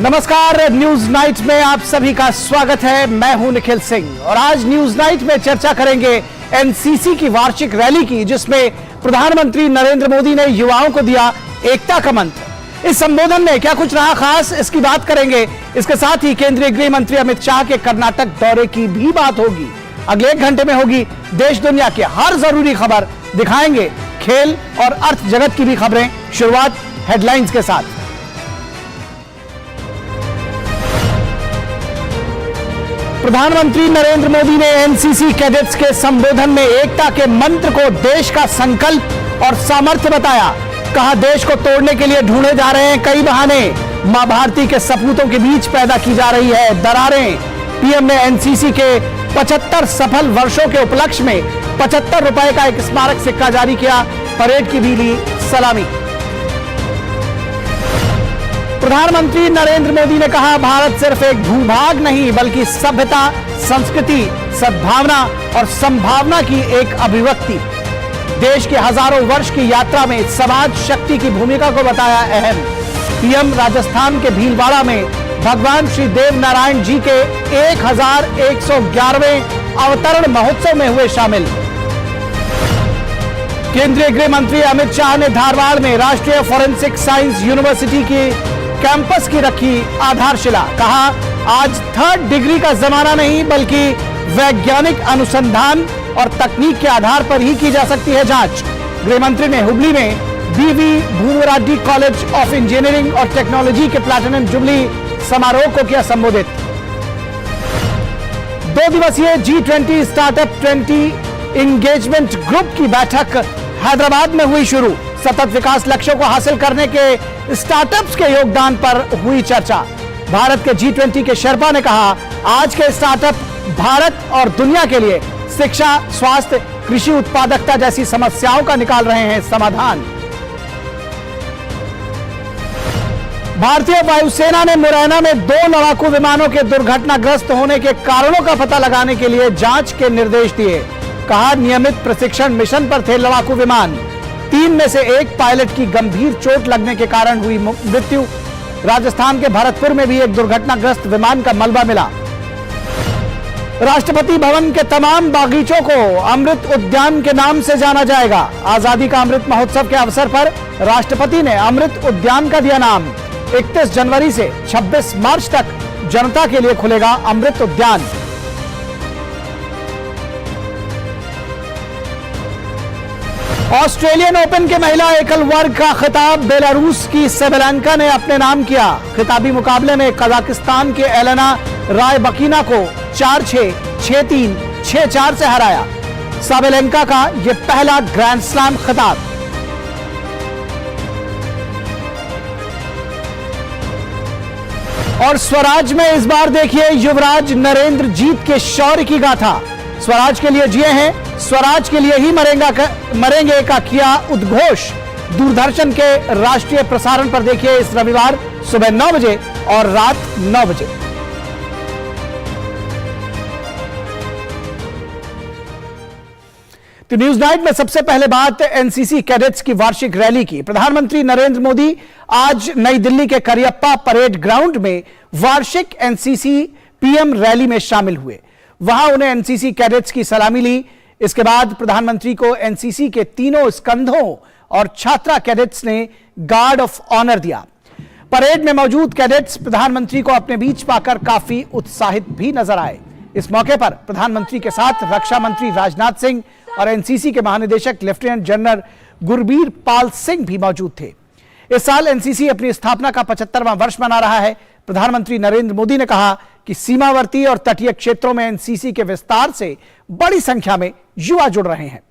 नमस्कार, news night में आप सभी का स्वागत है। मैं हूं निखिल सिंह और आज न्यूज नाइट में चर्चा करेंगे एनसीसी की वार्षिक रैली की, जिसमें प्रधानमंत्री नरेंद्र मोदी ने युवाओं को दिया एकता का मंत्र। इस संबोधन में क्या कुछ रहा खास, इसकी बात करेंगे। इसके साथ ही केंद्रीय गृह मंत्री अमित शाह के कर्नाटक दौरे की भी बात होगी। अगले 1 घंटे में होगी देश दुनिया की हर जरूरी खबर, दिखाएंगे खेल और अर्थ जगत की भी खबरें। शुरुआत हेडलाइंस के साथ। प्रधानमंत्री नरेंद्र मोदी ने एनसीसी कैडेट्स के संबोधन में एकता के मंत्र को देश का संकल्प और सामर्थ्य बताया। कहा, देश को तोड़ने के लिए ढूंढे जा रहे हैं कई बहाने। मां भारती के सपूतों के बीच पैदा की जा रही है दरारें। पीएम ने एनसीसी के 75 सफल वर्षों के उपलक्ष्य में 75 रुपए का एक स्मारक सिक्का जारी किया। परेड की भी ली सलामी। प्रधानमंत्री नरेंद्र मोदी ने कहा, भारत सिर्फ एक भूभाग नहीं बल्कि सभ्यता, संस्कृति, सद्भावना और संभावना की एक अभिव्यक्ति। देश की हजारों वर्ष की यात्रा में समाज शक्ति की भूमिका को बताया अहम। पीएम राजस्थान के भीलवाड़ा में भगवान श्री देव नारायण जी के 1111वें अवतरण महोत्सव में हुए शामिल। केंद्रीय गृह मंत्री अमित शाह ने धारवाड़ में राष्ट्रीय फॉरेंसिक साइंस यूनिवर्सिटी की कैंपस की रखी आधारशिला। कहा, आज 3rd डिग्री का जमाना नहीं बल्कि वैज्ञानिक अनुसंधान और तकनीक के आधार पर ही की जा सकती है जांच। गृह मंत्री ने हुबली में बीवी भूमराड्डी कॉलेज ऑफ इंजीनियरिंग और टेक्नोलॉजी के प्लैटिनम जुबली समारोह को किया संबोधित। 2 दिवसीय G20 स्टार्टअप 20 इंगेजमेंट ग्रुप की बैठक हैदराबाद में हुई शुरू। सतत विकास लक्ष्यों को हासिल करने के स्टार्टअप्स के योगदान पर हुई चर्चा। भारत के G20 के शेरपा ने कहा, आज के स्टार्टअप भारत और दुनिया के लिए शिक्षा, स्वास्थ्य, कृषि उत्पादकता जैसी समस्याओं का निकाल रहे हैं समाधान। भारतीय वायुसेना ने मुरैना में 2 लड़ाकू विमानों के दुर्घटनाग्रस्त होने के कारणों का पता लगाने के लिए जांच के निर्देश दिए। कहा, नियमित प्रशिक्षण मिशन पर थे लड़ाकू विमान। 3 में से 1 पायलट की गंभीर चोट लगने के कारण हुई मृत्यु। राजस्थान के भरतपुर में भी एक दुर्घटनाग्रस्त विमान का मलबा मिला। राष्ट्रपति भवन के तमाम बागीचों को अमृत उद्यान के नाम से जाना जाएगा। आजादी का अमृत महोत्सव के अवसर पर राष्ट्रपति ने अमृत उद्यान का दिया नाम। 31 जनवरी से 26 मार्च तक जनता के लिए खुलेगा अमृत उद्यान। ऑस्ट्रेलियन ओपन के महिला एकल वर्ग का खिताब बेलारूस की सेबेलेंका ने अपने नाम किया। खिताबी मुकाबले में कजाकिस्तान के एलेना रायबकीना को 4-6, 6-3, 6-4 से हराया। सेबेलेंका का यह पहला ग्रैंड स्लैम खिताब। और स्वराज में इस बार देखिए युवराज नरेंद्र जीत के शौर्य की गाथा। स्वराज के लिए जिए हैं, स्वराज के लिए ही मरेंगे का किया उद्घोष। दूरदर्शन के राष्ट्रीय प्रसारण पर देखिए इस रविवार सुबह 9 बजे और रात 9 बजे। तो न्यूज नाइट में सबसे पहले बात एनसीसी कैडेट्स की वार्षिक रैली की। प्रधानमंत्री नरेंद्र मोदी आज नई दिल्ली के करियप्पा परेड ग्राउंड में वार्षिक एनसीसी पीएम रैली में शामिल हुए। वहां उन्हें एनसीसी कैडेट्स की सलामी ली। इसके बाद प्रधानमंत्री को एनसीसी के 3 स्कंधों और छात्रा कैडेट्स ने गार्ड ऑफ ऑनर दिया। परेड में मौजूद कैडेट्स प्रधानमंत्री को अपने बीच पाकर काफी उत्साहित भी नजर आए। इस मौके पर प्रधानमंत्री के साथ रक्षा मंत्री राजनाथ सिंह और एनसीसी के महानिदेशक लेफ्टिनेंट जनरल गुरबीर पाल सिंह भी मौजूद थे। इस साल एनसीसी अपनी स्थापना का 75वां वर्ष मना रहा है। प्रधानमंत्री नरेंद्र मोदी ने कहा कि सीमावर्ती और तटीय क्षेत्रों में एनसीसी के विस्तार से बड़ी संख्या में युवा जुड़ रहे हैं।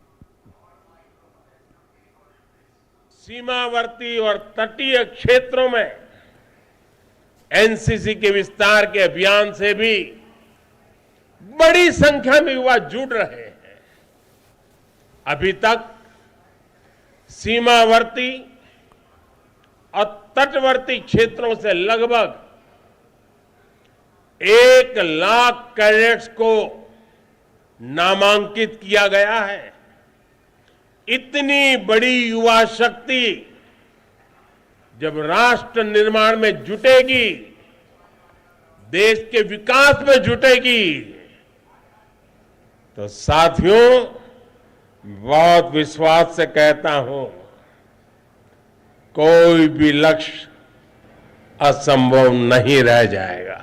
सीमावर्ती और तटीय क्षेत्रों में एनसीसी के विस्तार के अभियान से भी बड़ी संख्या में युवा जुड़ रहे हैं। अभी तक सीमावर्ती और तटवर्ती क्षेत्रों से लगभग 1 लाख कैडेट्स को नामांकित किया गया है। इतनी बड़ी युवा शक्ति जब राष्ट्र निर्माण में जुटेगी देश के विकास में जुटेगी, तो साथियों बहुत विश्वास से कहता हूं, कोई भी लक्ष्य असंभव नहीं रह जाएगा।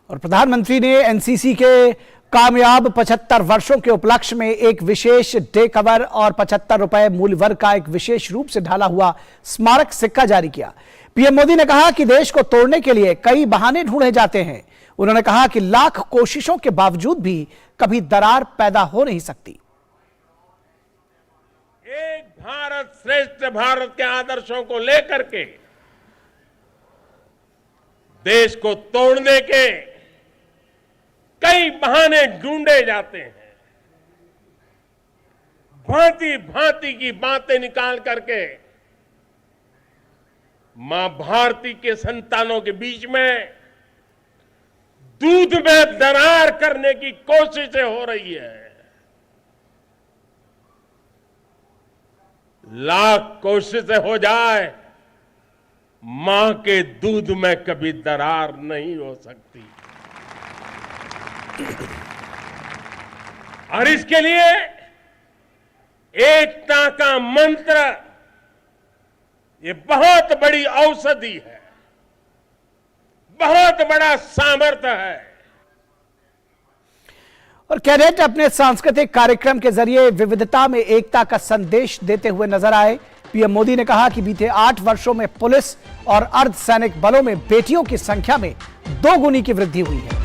और प्रधानमंत्री ने एनसीसी के कामयाब 75 वर्षों के उपलक्ष्य में एक विशेष डे कवर और 75 रुपए मूल्य वर्ग का एक विशेष रूप से ढाला हुआ स्मारक सिक्का जारी किया। पीएम मोदी ने कहा कि देश को तोड़ने के लिए कई बहाने ढूंढे जाते हैं। उन्होंने कहा कि लाख कोशिशों के बावजूद भी कभी दरार पैदा हो नहीं सकती। एक भारत श्रेष्ठ भारत के आदर्शों को लेकर के देश को तोड़ने के कई बहाने ढूंढे जाते हैं। भांति भांति की बातें निकाल करके मां भारती के संतानों के बीच में दूध में दरार करने की कोशिशें हो रही है। लाख कोशिशें हो जाए, मां के दूध में कभी दरार नहीं हो सकती। और इसके लिए एकता का मंत्र ये बहुत बड़ी औषधि है, बहुत बड़ा सामर्थ्य है। और कैडेट अपने सांस्कृतिक कार्यक्रम के जरिए विविधता में एकता का संदेश देते हुए नजर आए। पीएम मोदी ने कहा कि बीते 8 वर्षों में पुलिस और अर्धसैनिक बलों में बेटियों की संख्या में 2 गुनी की वृद्धि हुई है।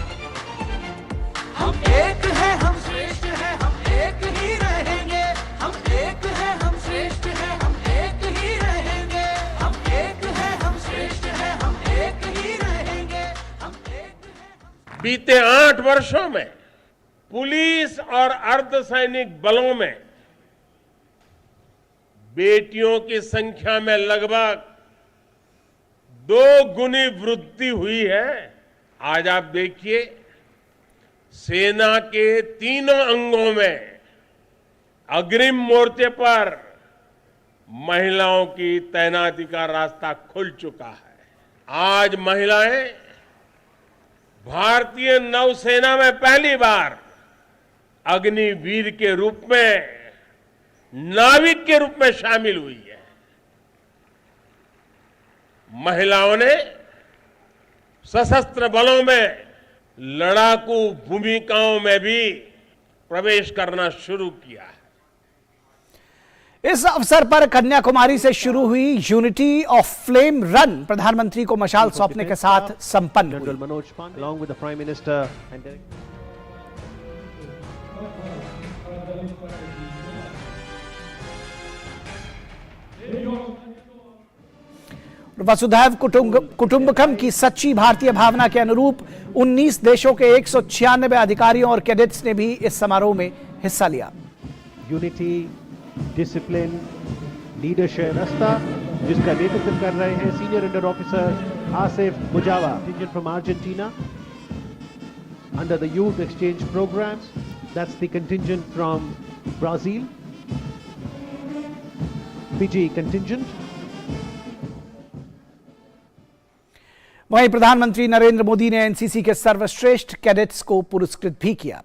हम एक हैं, हम श्रेष्ठ हैं, हम एक ही रहेंगे। हम एक हैं, हम श्रेष्ठ हैं, हम एक ही रहेंगे। हम एक हैं, हम श्रेष्ठ हैं, हम एक ही रहेंगे। हम एक हैं। बीते 8 वर्षों में पुलिस और अर्धसैनिक बलों में बेटियों की संख्या में लगभग 2 गुनी वृद्धि हुई है। आज आप देखिए, सेना के तीनों अंगों में अग्रिम मोर्चे पर महिलाओं की तैनाती का रास्ता खुल चुका है। आज महिलाएं भारतीय नौसेना में पहली बार अग्निवीर के रूप में, नाविक के रूप में शामिल हुई है। महिलाओं ने सशस्त्र बलों में लड़ाकू भूमिकाओं में भी प्रवेश करना शुरू किया है। इस अवसर पर कन्याकुमारी से शुरू हुई यूनिटी ऑफ फ्लेम रन प्रधानमंत्री को मशाल सौंपने के साथ संपन्न हुई। General Manoj Pandey, along with the Prime Minister and वसुधैव कुटुंबकम की सच्ची भारतीय भावना के अनुरूप 19 देशों के 196 अधिकारियों और कैडेट्स ने भी इस समारोह में हिस्सा लिया। यूनिटी, डिसिप्लिन, लीडरशिप रास्ता जिसका नेतृत्व कर रहे हैं senior under officer Asif Mujawa from Argentina under the youth exchange programme. That's the contingent from Brazil, Fiji contingent. वहीं प्रधानमंत्री नरेंद्र मोदी ने एनसीसी के सर्वश्रेष्ठ कैडेट्स को पुरस्कृत भी किया।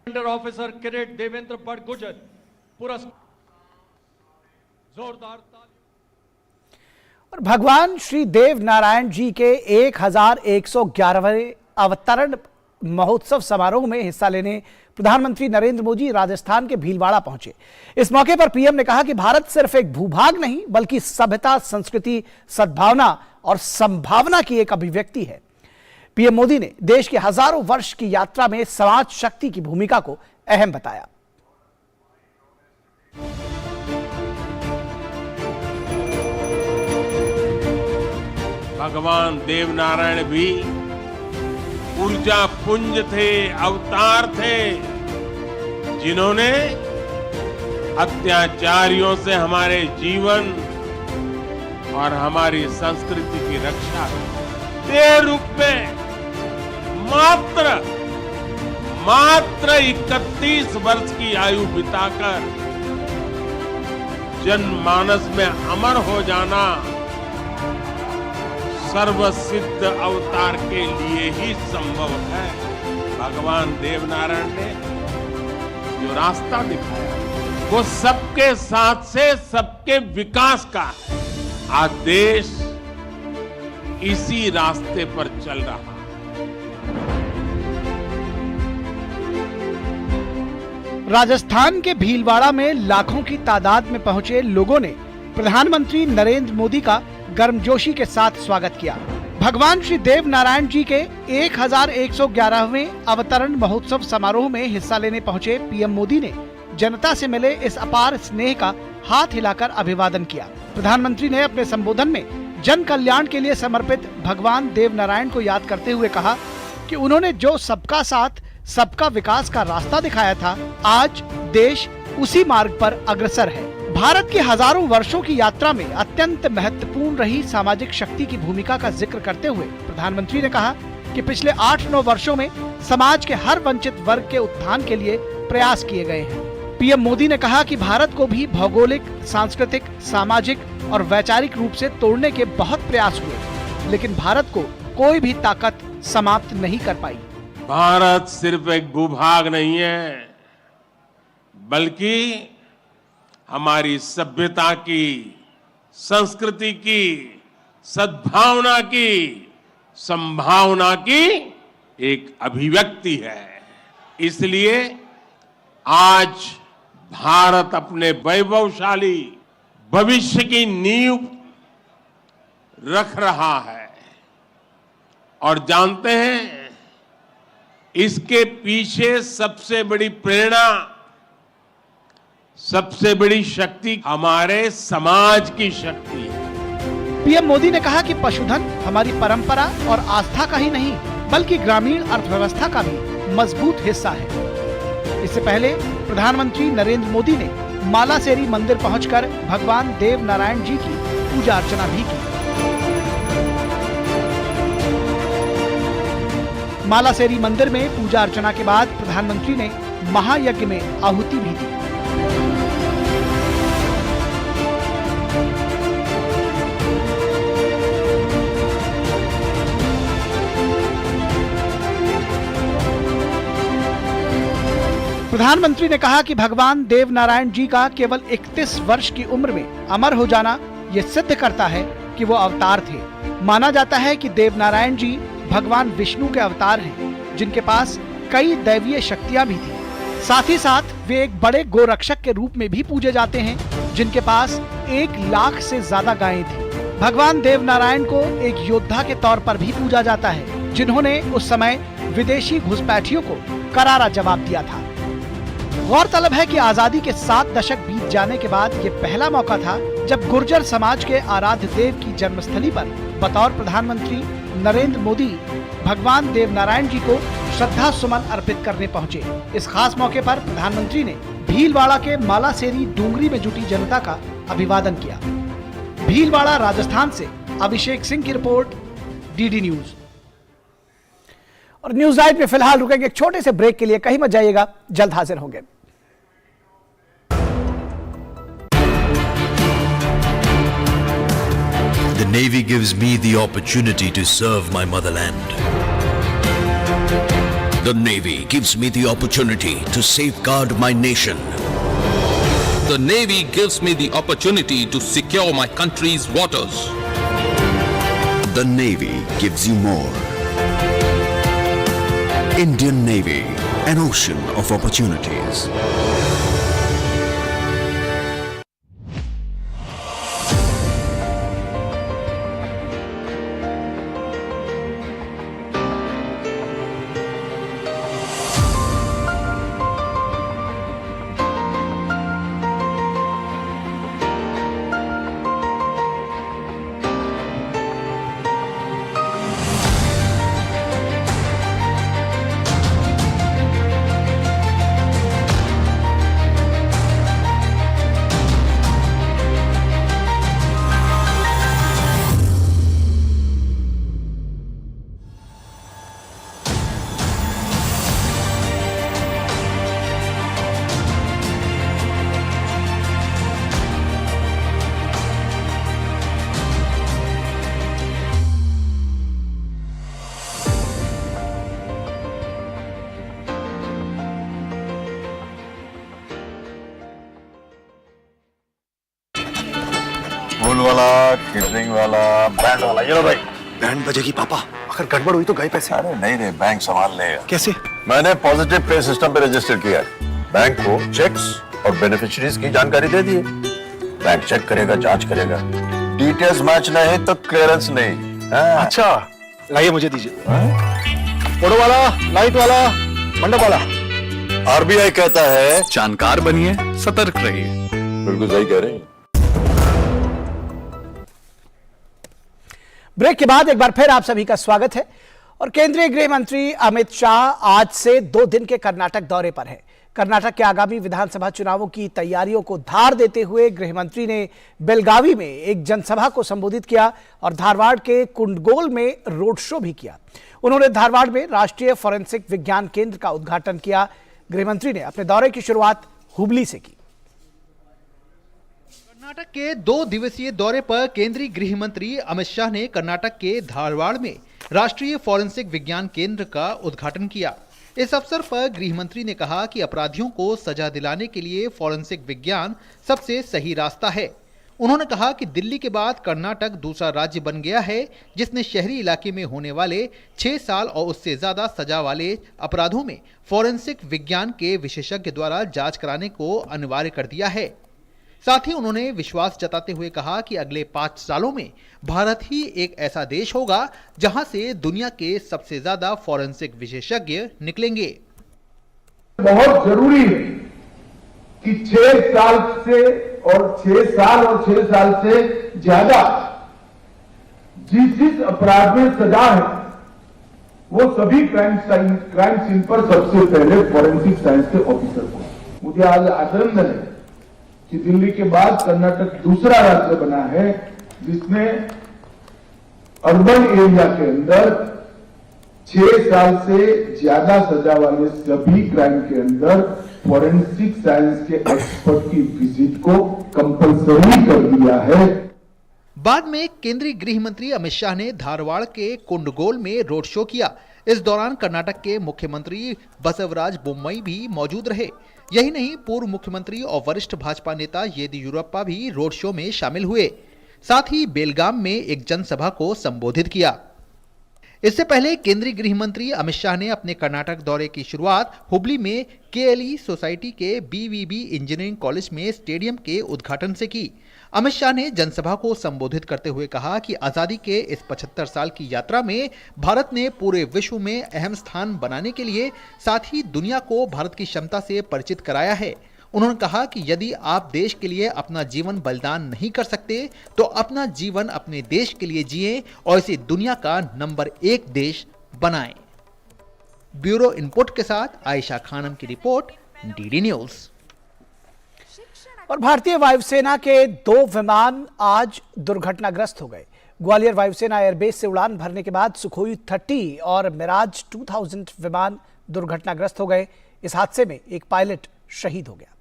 Under officer cadet Devendra Badgujar पुरस्कार। जोरदार ताली। और भगवान श्री देव नारायण जी के 1111वें अवतरण महोत्सव समारोह में हिस्सा लेने प्रधानमंत्री नरेंद्र मोदी राजस्थान के भीलवाड़ा पहुंचे। इस मौके पर पीएम ने कहा कि भारत सिर्फ एक भूभाग नहीं बल्कि सभ्यता, संस्कृति, सद्भावना और संभावना की एक अभिव्यक्ति है। पीएम मोदी ने देश की हजारों वर्ष की यात्रा में समाज शक्ति की भूमिका को अहम बताया। भगवान देवनारायण भी ऊर्जा पुंज थे, अवतार थे, जिन्होंने अत्याचारियों से हमारे जीवन और हमारी संस्कृति की रक्षा की। ते रूप में मात्र 31 वर्ष की आयु बिताकर जनमानस में अमर हो जाना सर्वसिद्ध अवतार के लिए ही संभव है। भगवान देवनारायण ने जो रास्ता दिखाया वो सबके साथ से सबके विकास का है। आज देश इसी रास्ते पर चल रहा है। राजस्थान के भीलवाड़ा में लाखों की तादाद में पहुंचे लोगों ने प्रधानमंत्री नरेंद्र मोदी का गर्मजोशी के साथ स्वागत किया। भगवान श्री देव नारायण जी के 1111वें अवतरण महोत्सव समारोह में हिस्सा लेने पहुंचे पीएम मोदी ने जनता से मिले इस अपार स्नेह का हाथ हिलाकर अभिवादन किया। प्रधानमंत्री ने अपने संबोधन में जन कल्याण के लिए समर्पित भगवान देव नारायण को याद करते हुए कहा कि उन्होंने जो सबका साथ सबका विकास का रास्ता दिखाया था, आज देश उसी मार्ग पर अग्रसर है। भारत की हजारों वर्षों की यात्रा में अत्यंत महत्वपूर्ण रही सामाजिक शक्ति की भूमिका का जिक्र करते हुए प्रधानमंत्री ने कहा कि पिछले 8-9 वर्षों में समाज के हर वंचित वर्ग के उत्थान के लिए प्रयास किए गए हैं। पीएम मोदी ने कहा कि भारत को भी भौगोलिक, सांस्कृतिक, सामाजिक और वैचारिक रूप से तोड़ने के बहुत प्रयास हुए, लेकिन भारत को कोई भी ताकत समाप्त नहीं कर पाई। भारत सिर्फ एक भूभाग नहीं है, बल्कि हमारी सभ्यता की, संस्कृति की, सद्भावना की, संभावना की एक अभिव्यक्ति है। इसलिए आज भारत अपने वैभवशाली भविष्य की नींव रख रहा है और जानते हैं इसके पीछे सबसे बड़ी प्रेरणा, सबसे बड़ी शक्ति हमारे समाज की शक्ति है। पीएम मोदी ने कहा कि पशुधन हमारी परंपरा और आस्था का ही नहीं, बल्कि ग्रामीण अर्थव्यवस्था का भी मजबूत हिस्सा है। इससे पहले प्रधानमंत्री नरेंद्र मोदी ने मालासेरी मंदिर पहुंचकर भगवान देव नारायण जी की पूजा अर्चना भी की। मालासेरी मंदिर में पूजा अर्चना के बाद प्रधानमंत्री ने महायज्ञ में आहुति भी दी। प्रधानमंत्री ने कहा कि भगवान देव नारायण जी का केवल 31 वर्ष की उम्र में अमर हो जाना ये सिद्ध करता है कि वो अवतार थे। माना जाता है कि देव नारायण जी भगवान विष्णु के अवतार हैं, जिनके पास कई दैवीय शक्तियां भी थी। साथ ही साथ वे एक बड़े गोरक्षक के रूप में भी पूजे जाते हैं, जिनके पास 1 लाख से ज्यादा गायें थी। भगवान देव नारायण को एक योद्धा के तौर पर भी पूजा जाता है, जिन्होंने उस समय विदेशी घुसपैठियों को करारा जवाब दिया था। गौरतलब है कि आजादी के 7 दशक बीत जाने के बाद ये पहला मौका था जब गुर्जर समाज के आराध्य देव की जन्मस्थली पर बतौर प्रधानमंत्री नरेंद्र मोदी भगवान देव नारायण जी को श्रद्धा सुमन अर्पित करने पहुंचे। इस खास मौके पर प्रधानमंत्री ने भीलवाड़ा के मालासेरी डूंगरी में जुटी जनता का अभिवादन किया। भीलवाड़ा राजस्थान से अभिषेक सिंह की रिपोर्ट, डीडी न्यूज। और न्यूज नाइट में फिलहाल रुकेंगे एक छोटे से ब्रेक के लिए, कहीं मत जाइएगा, जल्द हाजिर होंगे। The Navy gives me the opportunity to serve my motherland. The Navy gives me the opportunity to safeguard my nation. The Navy gives me the opportunity to secure my country's waters. The Navy gives you more. Indian Navy, an ocean of opportunities. फूल वाला, catering वाला, band वाला, ये लो भाई। Band बजेगी पापा, अगर गड़बड़ हुई तो गए पैसे। अरे नहीं रे, बैंक संभाल लेगा। कैसे? मैंने पॉजिटिव पे सिस्टम पे रजिस्टर किया है। बैंक को चेक्स और बेनिफिशियरीज की जानकारी दे दी है। बैंक चेक करेगा, जांच करेगा, डिटेल्स मैच नहीं तो क्लियरेंस नहीं। अच्छा, लाइए मुझे दीजिए। फोटो वाला, लाइट वाला, मंडप वाला। आरबीआई कहता है जानकार बनिए, सतर्क रहिए। बिल्कुल सही कह रहे हैं। ब्रेक के बाद एक बार फिर आप सभी का स्वागत है। और केंद्रीय गृह मंत्री अमित शाह आज से 2 दिन के कर्नाटक दौरे पर है। कर्नाटक के आगामी विधानसभा चुनावों की तैयारियों को धार देते हुए गृह मंत्री ने बेलगावी में एक जनसभा को संबोधित किया और धारवाड़ के कुंडगोल में रोड शो भी किया। उन्होंने धारवाड़ में राष्ट्रीय फॉरेंसिक विज्ञान केंद्र का उद्घाटन किया। गृह मंत्री ने अपने दौरे की शुरुआत हुबली से की। कर्नाटक के 2 दिवसीय दौरे पर केंद्रीय गृह मंत्री अमित शाह ने कर्नाटक के धारवाड़ में राष्ट्रीय फॉरेंसिक विज्ञान केंद्र का उद्घाटन किया। इस अवसर पर गृह मंत्री ने कहा कि अपराधियों को सजा दिलाने के लिए फॉरेंसिक विज्ञान सबसे सही रास्ता है। उन्होंने कहा कि दिल्ली के बाद कर्नाटक दूसरा राज्य बन गया है जिसने शहरी इलाके में होने वाले 6 साल और उससे ज्यादा सजा वाले अपराधों में फॉरेंसिक विज्ञान के विशेषज्ञ द्वारा जांच कराने को अनिवार्य कर दिया है। साथ ही उन्होंने विश्वास जताते हुए कहा कि अगले 5 सालों में भारत ही एक ऐसा देश होगा जहां से दुनिया के सबसे ज्यादा फॉरेंसिक विशेषज्ञ निकलेंगे। बहुत जरूरी है कि 6 साल से और 6 साल और 6 साल से ज्यादा जिस अपराध में सजा है वो सभी क्राइम सीन पर सबसे पहले फॉरेंसिक साइंस के ऑफिसर को। मुझे आज आनंद है कि दिल्ली के बाद कर्नाटक दूसरा राज्य बना है जिसने अर्बन एरिया के अंदर 6 साल से ज्यादा सजा वाले सभी क्राइम के अंदर फॉरेंसिक साइंस के एक्सपर्ट की विजिट को कंपलसरी कर दिया है। बाद में केंद्रीय गृह मंत्री अमित शाह ने धारवाड़ के कुंडगोल में रोड शो किया। इस दौरान कर्नाटक के मुख्यमंत्री बसवराज बोम्मई भी मौजूद रहे। यही नहीं, पूर्व मुख्यमंत्री और वरिष्ठ भाजपा नेता येदियुरप्पा भी रोड शो में शामिल हुए। साथ ही बेलगाम में एक जनसभा को संबोधित किया। इससे पहले केंद्रीय गृह मंत्री अमित शाह ने अपने कर्नाटक दौरे की शुरुआत हुबली में केएलई सोसाइटी के बीवीबी इंजीनियरिंग कॉलेज में स्टेडियम के उद्घाटन से की। अमित शाह ने जनसभा को संबोधित करते हुए कहा कि आजादी के इस 75 साल की यात्रा में भारत ने पूरे विश्व में अहम स्थान बनाने के लिए साथ ही दुनिया को भारत की क्षमता से परिचित कराया है। उन्होंने कहा कि यदि आप देश के लिए अपना जीवन बलिदान नहीं कर सकते तो अपना जीवन अपने देश के लिए जिएं और इसे दुनिया का नंबर 1 देश बनाएं। ब्यूरो इनपुट के साथ आयशा खानम की रिपोर्ट, डीडी न्यूज। और भारतीय वायुसेना के 2 विमान आज दुर्घटनाग्रस्त हो गए। ग्वालियर वायुसेना एयरबेस से उड़ान भरने के बाद सुखोई 30 और मिराज 2000 विमान दुर्घटनाग्रस्त हो गए। इस हादसे में एक पायलट शहीद हो गया।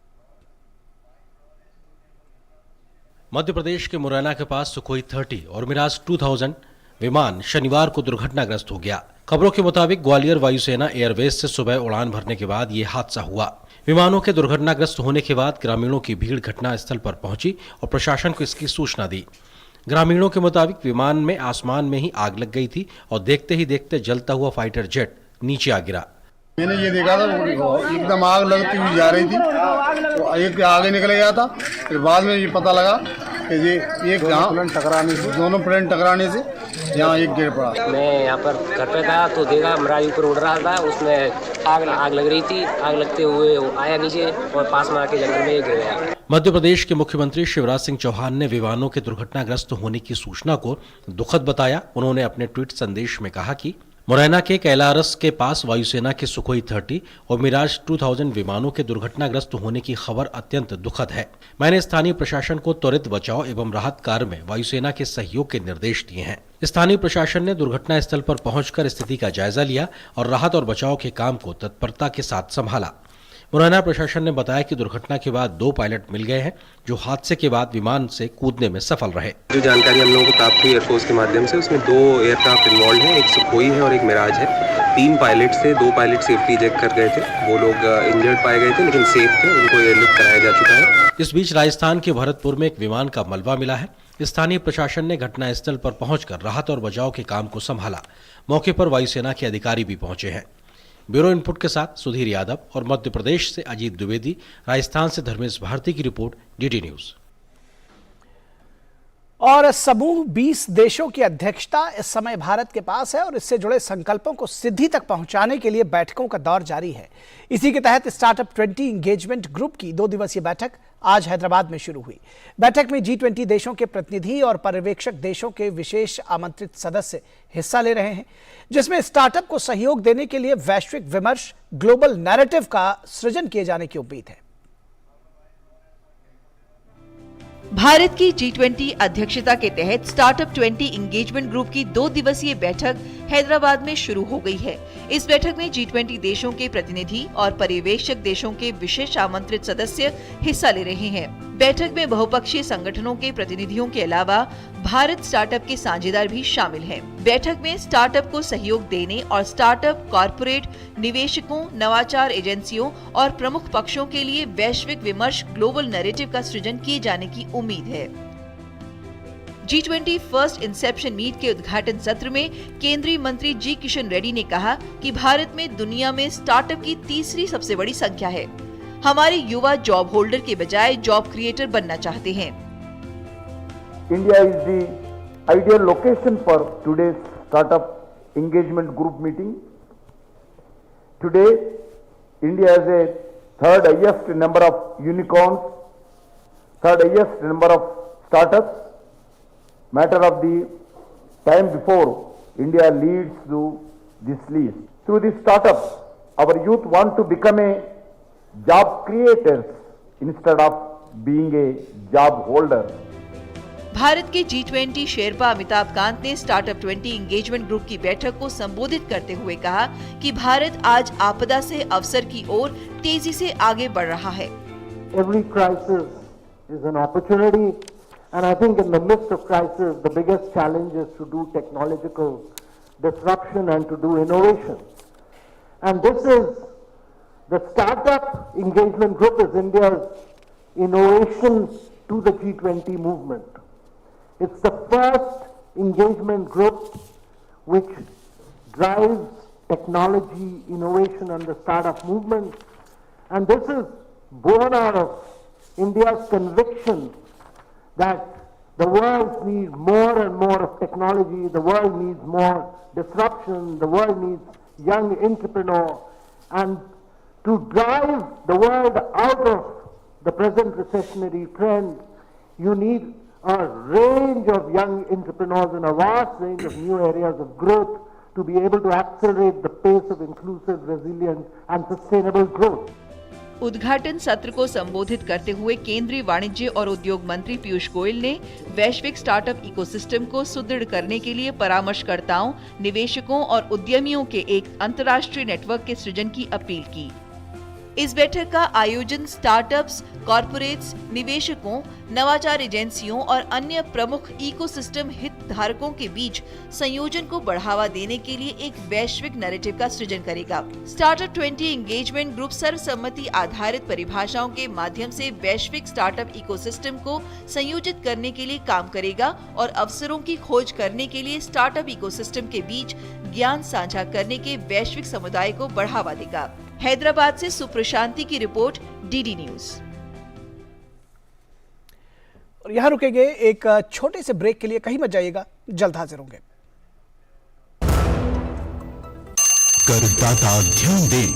मध्य प्रदेश के मुरैना के पास सुखोई 30 और मिराज 2000 विमान शनिवार को दुर्घटनाग्रस्त हो गया। खबरों के मुताबिक ग्वालियर वायुसेना एयरबेस से सुबह उड़ान भरने के बाद यह हादसा हुआ। विमानों के दुर्घटनाग्रस्त होने के बाद ग्रामीणों की भीड़ घटनास्थल पर पहुंची और प्रशासन को इसकी सूचना दी। ग्रामीणों के मुताबिक विमान में आसमान में ही आग लग गई थी और देखते ही देखते जलता हुआ फाइटर जेट नीचे आ गिरा। मैंने ये देखा था एकदम आग लगती हुई जा रही थी तो एक आगे निकल गया था। फिर बाद में ये पता लगा कि ये एक दोनों प्लेन टकराने से यहाँ एक गिर पड़ा। मैं यहाँ पर घर पे था तो देखा मिराज ऊपर उड़ रहा था, उसमें आग लग रही थी। आग लगते हुए वो आया नीचे और पास में आके जंगल में गिर गया। मध्य प्रदेश के मुख्यमंत्री शिवराज सिंह चौहान ने विमानों के दुर्घटनाग्रस्त होने की सूचना को दुखद बताया। उन्होंने अपने ट्वीट संदेश में कहा कि मुरैना के कैलारस के पास वायुसेना के सुखोई 30 और मिराज 2000 विमानों के दुर्घटनाग्रस्त होने की खबर अत्यंत दुखद है। मैंने स्थानीय प्रशासन को त्वरित बचाव एवं राहत कार्य में वायुसेना के सहयोग के निर्देश दिए हैं। स्थानीय प्रशासन ने दुर्घटना स्थल पर पहुंचकर स्थिति का जायजा लिया और राहत और बचाव के काम को तत्परता के साथ संभाला। मुरैना प्रशासन ने बताया कि दुर्घटना के बाद 2 पायलट मिल गए हैं जो हादसे के बाद विमान से कूदने में सफल रहे। जो जानकारी हम लोगों को प्राप्त हुई एयरफोर्स के माध्यम से, उसमें 2 एयरक्राफ्ट इन्वॉल्व हैं, एक सुखोई है और एक मिराज है। 3 पायलट थे, 2 पायलट सेफ्टी इजेक्ट कर गए थे, वो लोग इंजर्ड पाए गए थे लेकिन सेफ थे, उनको एयरलिफ्ट कराया जा चुका है। इस बीच राजस्थान के भरतपुर में एक विमान का मलबा मिला है। स्थानीय प्रशासन ने घटनास्थल पर पहुंचकर राहत और बचाव के काम को संभाला। मौके पर वायुसेना के अधिकारी भी पहुंचे हैं। ब्यूरो इनपुट के साथ सुधीर यादव और मध्य प्रदेश से अजीत द्विवेदी, राजस्थान से धर्मेश भारती की रिपोर्ट, डीडी न्यूज। और समूह 20 देशों की अध्यक्षता इस समय भारत के पास है और इससे जुड़े संकल्पों को सिद्धि तक पहुंचाने के लिए बैठकों का दौर जारी है। इसी के तहत स्टार्टअप 20 इंगेजमेंट ग्रुप की 2 दिवसीय बैठक आज हैदराबाद में शुरू हुई। बैठक में G20 देशों के प्रतिनिधि और पर्यवेक्षक देशों के विशेष आमंत्रित सदस्य हिस्सा ले रहे हैं, जिसमें स्टार्टअप को सहयोग देने के लिए वैश्विक विमर्श, ग्लोबल नैरेटिव का सृजन किए जाने की उम्मीद है। भारत की G20 अध्यक्षता के तहत स्टार्टअप 20 इंगेजमेंट ग्रुप की 2 दिवसीय बैठक हैदराबाद में शुरू हो गई है। इस बैठक में G20 देशों के प्रतिनिधि और पर्यवेक्षक देशों के विशेष आमंत्रित सदस्य हिस्सा ले रहे हैं। बैठक में बहुपक्षीय संगठनों के प्रतिनिधियों के अलावा भारत स्टार्टअप के साझेदार भी शामिल हैं। बैठक में स्टार्टअप को सहयोग देने और स्टार्टअप, कॉरपोरेट, निवेशकों, नवाचार एजेंसियों और प्रमुख पक्षों के लिए वैश्विक विमर्श, ग्लोबल नैरेटिव का सृजन किए जाने की उम्मीद है। G20 फर्स्ट इंसेप्शन मीट के उद्घाटन सत्र में केंद्रीय मंत्री जी किशन रेड्डी ने कहा कि भारत में दुनिया में स्टार्टअप की तीसरी सबसे बड़ी संख्या है। हमारे युवा जॉब होल्डर के बजाय जॉब क्रिएटर बनना चाहते हैं। India is the ideal location for today's startup engagement group meeting. Today, India has a third highest number of unicorns, third highest number of startups. Matter of the time before India leads to this list. Through these startups, our youth want to become a job creators instead of being a job holder. Bharat के G20 Sherpa Amitabh Kant ने startup 20 engagement group की बैठक को संबोधित करते हुए कहा कि भारत आज आपदा से अवसर की ओर तेजी से आगे बढ़ रहा है। Every crisis is an opportunity, and I think in the midst of crisis, the biggest challenge is to do technological disruption and to do innovation. And this is the startup engagement group is India's innovation to the G20 movement. It's the first engagement group which drives technology, innovation and the startup movement. And this is born out of India's conviction that the world needs more and more of technology, the world needs more disruption, the world needs young entrepreneur. And to drive the world out of the present recessionary trend, you need a range of young entrepreneurs and a vast range of new areas of growth to be able to accelerate the pace of inclusive, resilient and sustainable growth. उद्घाटन सत्र को संबोधित करते हुए केंद्रीय वाणिज्य और उद्योग मंत्री पीयूष गोयल ने वैश्विक स्टार्टअप इकोसिस्टम को सुदृढ़ करने के लिए परामर्शकर्ताओं, निवेशकों और उद्यमियों के एक अंतर्राष्ट्रीय नेटवर्क के सृजन की अपील की। इस बैठक का आयोजन स्टार्टअप्स, कॉरपोरेट्स, निवेशकों, नवाचार एजेंसियों और अन्य प्रमुख इकोसिस्टम हितधारकों के बीच संयोजन को बढ़ावा देने के लिए एक वैश्विक नैरेटिव का सृजन करेगा। स्टार्टअप 20 इंगेजमेंट ग्रुप सर्वसम्मति आधारित परिभाषाओं के माध्यम से वैश्विक स्टार्टअप इकोसिस्टम को संयोजित करने के लिए काम करेगा और अवसरों की खोज करने के लिए स्टार्टअप इकोसिस्टम के बीच ज्ञान साझा करने के वैश्विक समुदाय को बढ़ावा देगा। हैदराबाद से सुप्रशांति की रिपोर्ट, डीडी न्यूज। और यहां रुकेंगे एक छोटे से ब्रेक के लिए, कहीं मत जाइएगा, जल्द हाजिर होंगे। करदाता ध्यान दें,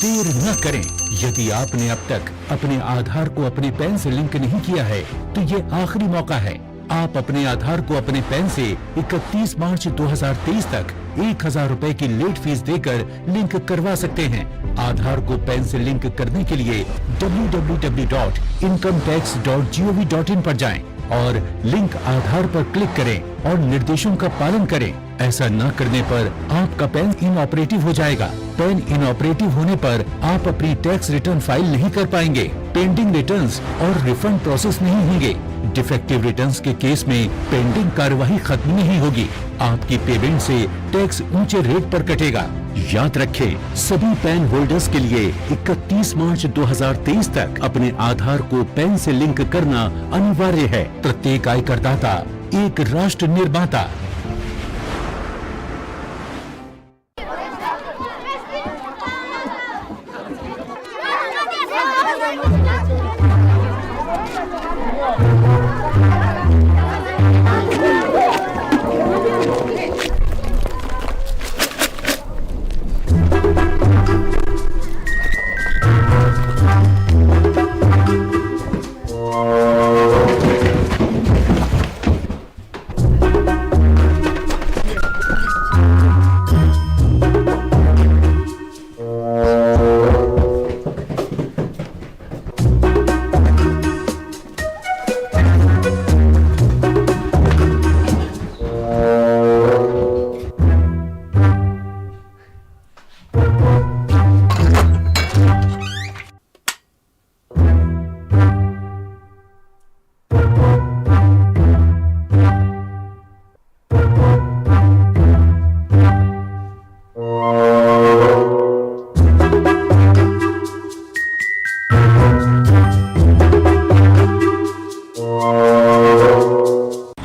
देर न करें। यदि आपने अब तक अपने आधार को अपने पैन से लिंक नहीं किया है तो ये आखिरी मौका है। आप अपने आधार को अपने पैन से 31 मार्च 2023 तक 1000 रुपए की लेट फीस देकर लिंक करवा सकते हैं। आधार को पैन से लिंक करने के लिए www.incometax.gov.in पर जाएं और लिंक आधार पर क्लिक करें और निर्देशों का पालन करें। ऐसा न करने पर आपका पैन इनऑपरेटिव हो जाएगा। पैन इनऑपरेटिव होने पर आप अपनी टैक्स रिटर्न फाइल नहीं कर पाएंगे, पेंडिंग रिटर्न्स और रिफंड प्रोसेस नहीं होंगे। डिफेक्टिव रिटर्न्स के केस में पेंडिंग कार्यवाही खत्म नहीं होगी, आपकी पेमेंट से टैक्स ऊंचे रेट पर कटेगा। याद रखें, सभी पैन होल्डर्स के लिए 31 मार्च 2023 तक अपने आधार को पैन से लिंक करना अनिवार्य है। प्रत्येक आयकरदाता एक राष्ट्र निर्माता।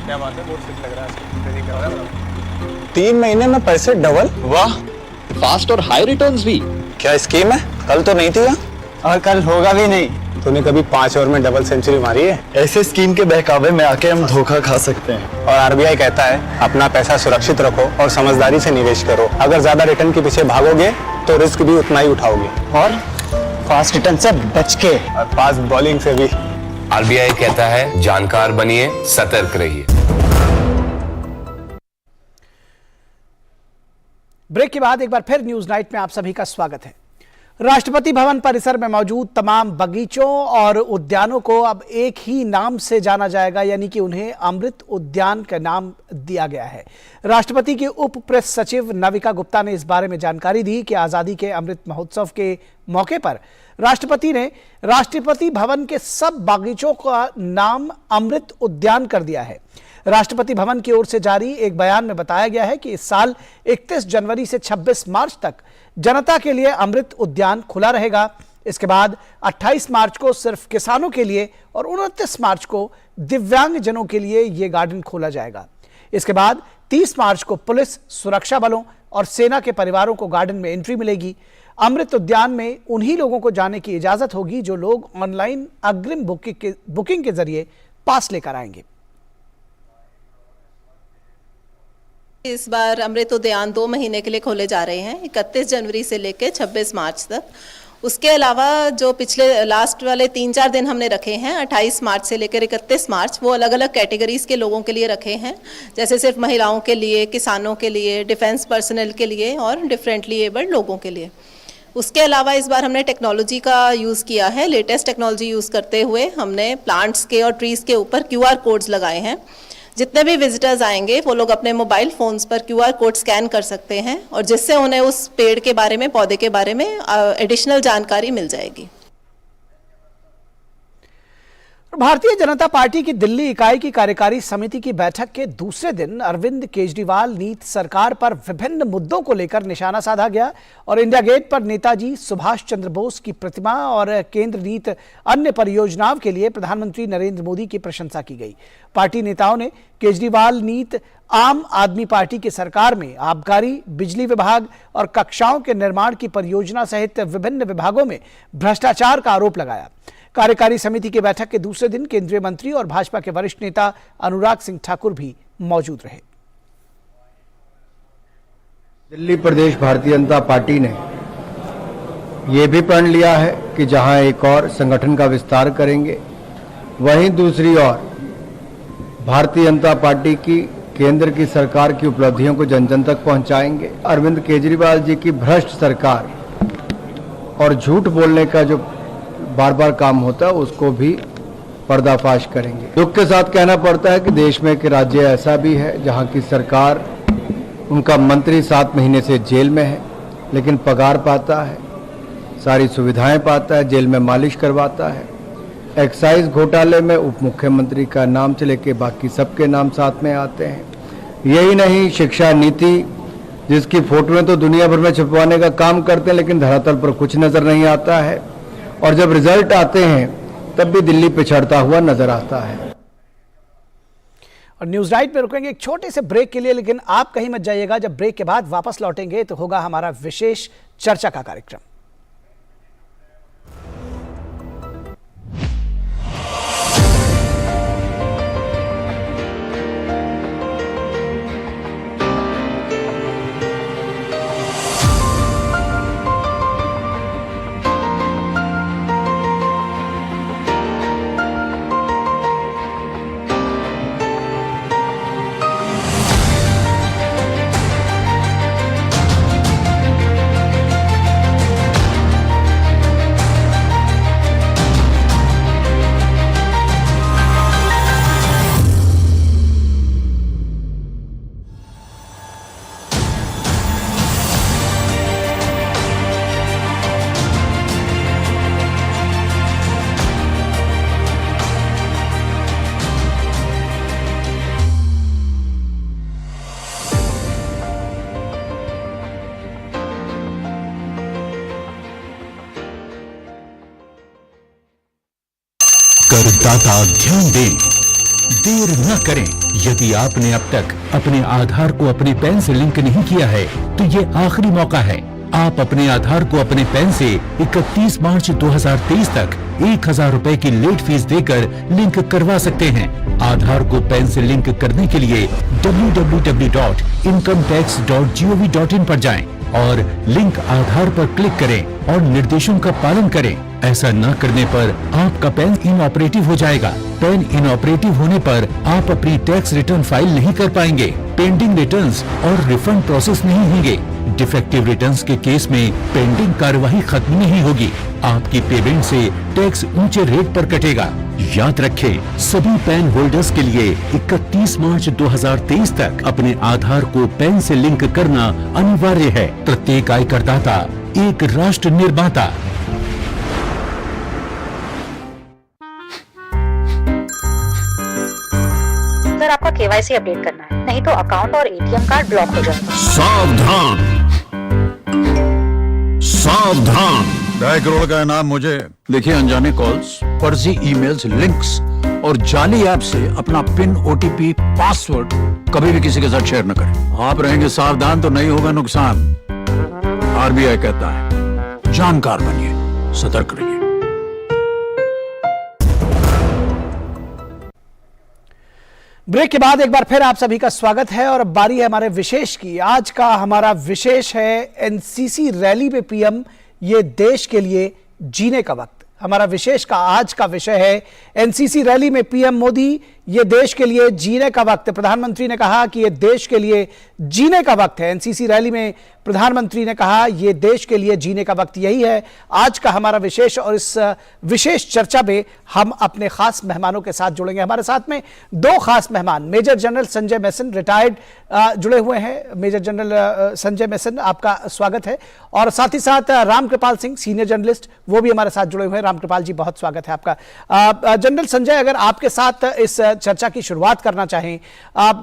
क्या बात है, बहुत फिट लग रहा है। 3 महीने में पैसे डबल, वाह। फास्ट और हाई रिटर्न्स भी। क्या स्कीम है? कल तो नहीं थी यहाँ? और कल होगा भी नहीं। तूने कभी 5 ओवर में डबल सेंचुरी मारी है? ऐसे स्कीम के बहकावे में आके हम धोखा खा सकते हैं। और आरबीआई कहता है अपना पैसा सुरक्षित रखो और समझदारी से निवेश करो। अगर ज्यादा रिटर्न के पीछे भागोगे तो रिस्क भी उतना ही उठाओगे। और फास्ट रिटर्न से बच के, और फास्ट बॉलिंग से भी। आरबीआई कहता है जानकार बनिए, सतर्क रहिए। ब्रेक के बाद एक बार फिर न्यूज नाइट में आप सभी का स्वागत है। राष्ट्रपति भवन परिसर में मौजूद तमाम बगीचों और उद्यानों को अब एक ही नाम से जाना जाएगा, यानी कि उन्हें अमृत उद्यान का नाम दिया गया है। राष्ट्रपति के उप प्रेस सचिव नविका गुप्ता ने इस बारे में जानकारी दी कि आजादी के अमृत महोत्सव के मौके पर राष्ट्रपति ने राष्ट्रपति भवन के सब बागीचों का नाम अमृत उद्यान कर दिया है। राष्ट्रपति भवन की ओर से जारी एक बयान में बताया गया है कि इस साल 31 जनवरी से 26 मार्च तक जनता के लिए अमृत उद्यान खुला रहेगा। इसके बाद 28 मार्च को सिर्फ किसानों के लिए और 29 मार्च को दिव्यांग जनों के लिए यह गार्डन खोला जाएगा। इसके बाद 30 मार्च को पुलिस, सुरक्षा बलों और सेना के परिवारों को गार्डन में एंट्री मिलेगी। अमृत उद्यान में उन्हीं लोगों को जाने की इजाजत होगी जो लोग ऑनलाइन अग्रिम बुकिंग के जरिए पास लेकर आएंगे। इस बार अमृत उद्यान 2 महीने के लिए खोले जा रहे हैं, 31 जनवरी से लेकर 26 मार्च तक। उसके अलावा जो पिछले लास्ट वाले 3-4 दिन हमने रखे हैं, 28 मार्च से लेकर 31 मार्च, वो अलग अलग कैटेगरीज के लोगों के लिए रखे हैं, जैसे सिर्फ महिलाओं के लिए, किसानों के लिए, डिफेंस पर्सनल के लिए और डिफरेंटली एबल्ड लोगों के लिए। उसके अलावा इस बार हमने टेक्नोलॉजी का यूज़ किया है। लेटेस्ट टेक्नोलॉजी यूज़ करते हुए हमने प्लांट्स के और ट्रीज़ के ऊपर QR कोड्स लगाए हैं। जितने भी विजिटर्स आएंगे वो लोग अपने मोबाइल फोन्स पर QR कोड स्कैन कर सकते हैं और जिससे उन्हें उस पेड़ के बारे में, पौधे के बारे में एडिशनल जानकारी मिल जाएगी। भारतीय जनता पार्टी की दिल्ली इकाई की कार्यकारी समिति की बैठक के दूसरे दिन अरविंद केजरीवाल नीति सरकार पर विभिन्न मुद्दों को लेकर निशाना साधा गया और इंडिया गेट पर नेताजी सुभाष चंद्र बोस की प्रतिमा और केंद्र नीति अन्य परियोजनाओं के लिए प्रधानमंत्री नरेंद्र मोदी की प्रशंसा की गई। पार्टी नेताओं ने केजरीवाल नीति आम आदमी पार्टी की सरकार में आबकारी, बिजली विभाग और कक्षाओं के निर्माण की परियोजना सहित विभिन्न विभागों में भ्रष्टाचार का आरोप लगाया। कार्यकारी समिति की बैठक के दूसरे दिन केंद्रीय मंत्री और भाजपा के वरिष्ठ नेता अनुराग सिंह ठाकुर भी मौजूद रहे। दिल्ली प्रदेश भारतीय जनता पार्टी ने यह भी प्रण लिया है कि जहां एक और संगठन का विस्तार करेंगे, वहीं दूसरी ओर भारतीय जनता पार्टी की केंद्र की सरकार की उपलब्धियों को जन जन तक पहुंचाएंगे। अरविंद केजरीवाल जी की भ्रष्ट सरकार और झूठ बोलने का जो बार बार काम होता है उसको भी पर्दाफाश करेंगे। दुख के साथ कहना पड़ता है कि देश में एक राज्य ऐसा भी है जहां की सरकार उनका मंत्री 7 महीने से जेल में है, लेकिन पगार पाता है, सारी सुविधाएं पाता है, जेल में मालिश करवाता है। एक्साइज घोटाले में उप मुख्यमंत्री का नाम से लेके बाकी सबके नाम साथ में आते हैं। यही नहीं, शिक्षा नीति जिसकी फोटोएं तो दुनिया भर में छुपवाने का काम करते हैं, लेकिन धरातल पर कुछ नजर नहीं आता है, और जब रिजल्ट आते हैं तब भी दिल्ली पिछड़ता हुआ नजर आता है। और न्यूज राइट में रुकेंगे एक छोटे से ब्रेक के लिए, लेकिन आप कहीं मत जाइएगा। जब ब्रेक के बाद वापस लौटेंगे तो होगा हमारा विशेष चर्चा का कार्यक्रम। करदाता ध्यान दें, देर न करें। यदि आपने अब तक अपने आधार को अपने पैन से लिंक नहीं किया है तो ये आखिरी मौका है। आप अपने आधार को अपने पैन से 31 मार्च 2023 तक 1000 रुपए की लेट फीस देकर लिंक करवा सकते हैं। आधार को पैन से लिंक करने के लिए www.incometax.gov.in पर जाएं और लिंक आधार पर क्लिक करें और निर्देशों का पालन करें। ऐसा न करने पर आपका पैन इनऑपरेटिव हो जाएगा। पैन इनऑपरेटिव होने पर आप अपनी टैक्स रिटर्न फाइल नहीं कर पाएंगे। पेंडिंग रिटर्न्स और रिफंड प्रोसेस नहीं होंगे। डिफेक्टिव रिटर्न्स के केस में पेंडिंग कार्यवाही खत्म नहीं होगी। आपकी पेमेंट से टैक्स ऊंचे रेट पर कटेगा। याद रखें, सभी पैन होल्डर्स के लिए 31 मार्च 2023 तक अपने आधार को पैन से लिंक करना अनिवार्य है। प्रत्येक आयकरदाता एक राष्ट्र निर्माता। सर, आपका केवाईसी अपडेट करना है, नहीं तो अकाउंट और एटीएम कार्ड ब्लॉक हो जाएगा। सावधान सावधान। 2.5 करोड़ का इनाम मुझे। देखिए, अनजाने कॉल्स, फर्जी ईमेल्स, लिंक्स और जाली ऐप से अपना पिन, ओटीपी, पासवर्ड कभी भी किसी के साथ शेयर न करें। आप रहेंगे सावधान तो नहीं होगा नुकसान। आरबीआई कहता है, जानकार बनिए, सतर्क रहिए। ब्रेक के बाद एक बार फिर आप सभी का स्वागत है और अब बारी है हमारे विशेष की। आज का हमारा विशेष है एनसीसी रैली में पीएम, ये देश के लिए जीने का वक्त। हमारा विशेष का आज का विषय है एनसीसी रैली में पीएम मोदी, ये देश के लिए जीने का वक्त। प्रधानमंत्री ने कहा कि ये देश के लिए जीने का वक्त है। एनसीसी रैली में प्रधानमंत्री ने कहा ये देश के लिए जीने का वक्त। यही है आज का हमारा विशेष और इस विशेष चर्चा में हम अपने खास मेहमानों के साथ जुड़ेंगे। हमारे साथ में 2 खास मेहमान, मेजर जनरल संजय मैसन रिटायर्ड जुड़े हुए हैं। मेजर जनरल संजय मैसन, आपका स्वागत है। और साथ ही साथ रामकृपाल सिंह, सीनियर जर्नलिस्ट, वो भी हमारे साथ जुड़े हुए हैं। रामकृपाल जी, बहुत स्वागत है आपका। जनरल संजय, अगर आपके साथ इस चर्चा की शुरुआत करना चाहें,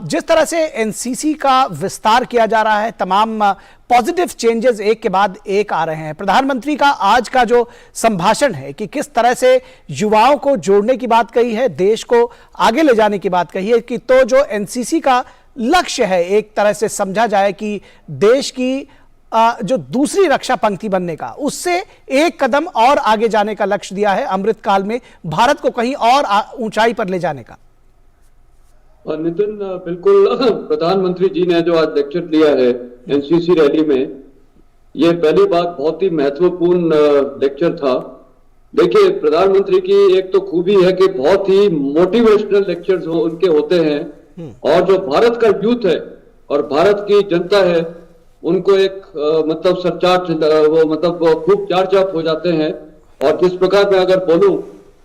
जिस तरह से एनसीसी का विस्तार किया जा रहा है, तमाम पॉजिटिव चेंजेस एक के बाद एक आ रहे हैं। प्रधानमंत्री का आज का जो संभाषण है कि किस तरह से युवाओं को जोड़ने की बात कही है, देश को आगे ले जाने की बात कही है, कि तो जो एनसीसी का लक्ष्य है एक तरह से समझा जाए कि देश की जो दूसरी रक्षा पंक्ति बनने का, उससे एक कदम और आगे जाने का लक्ष्य दिया है। अमृतकाल में भारत को कहीं और ऊंचाई पर ले जाने का। नितिन, बिल्कुल प्रधानमंत्री जी ने जो आज लेक्चर दिया है एनसीसी रैली में, ये पहली बात बहुत ही महत्वपूर्ण लेक्चर था। देखिए, प्रधानमंत्री की एक तो खूबी है कि बहुत ही मोटिवेशनल लेक्चर्स उनके होते हैं, और जो भारत का यूथ है और भारत की जनता है, उनको एक मतलब सरचार्ज, वो मतलब खूब चार्ज अप हो जाते हैं। और जिस प्रकार मैं अगर बोलूं,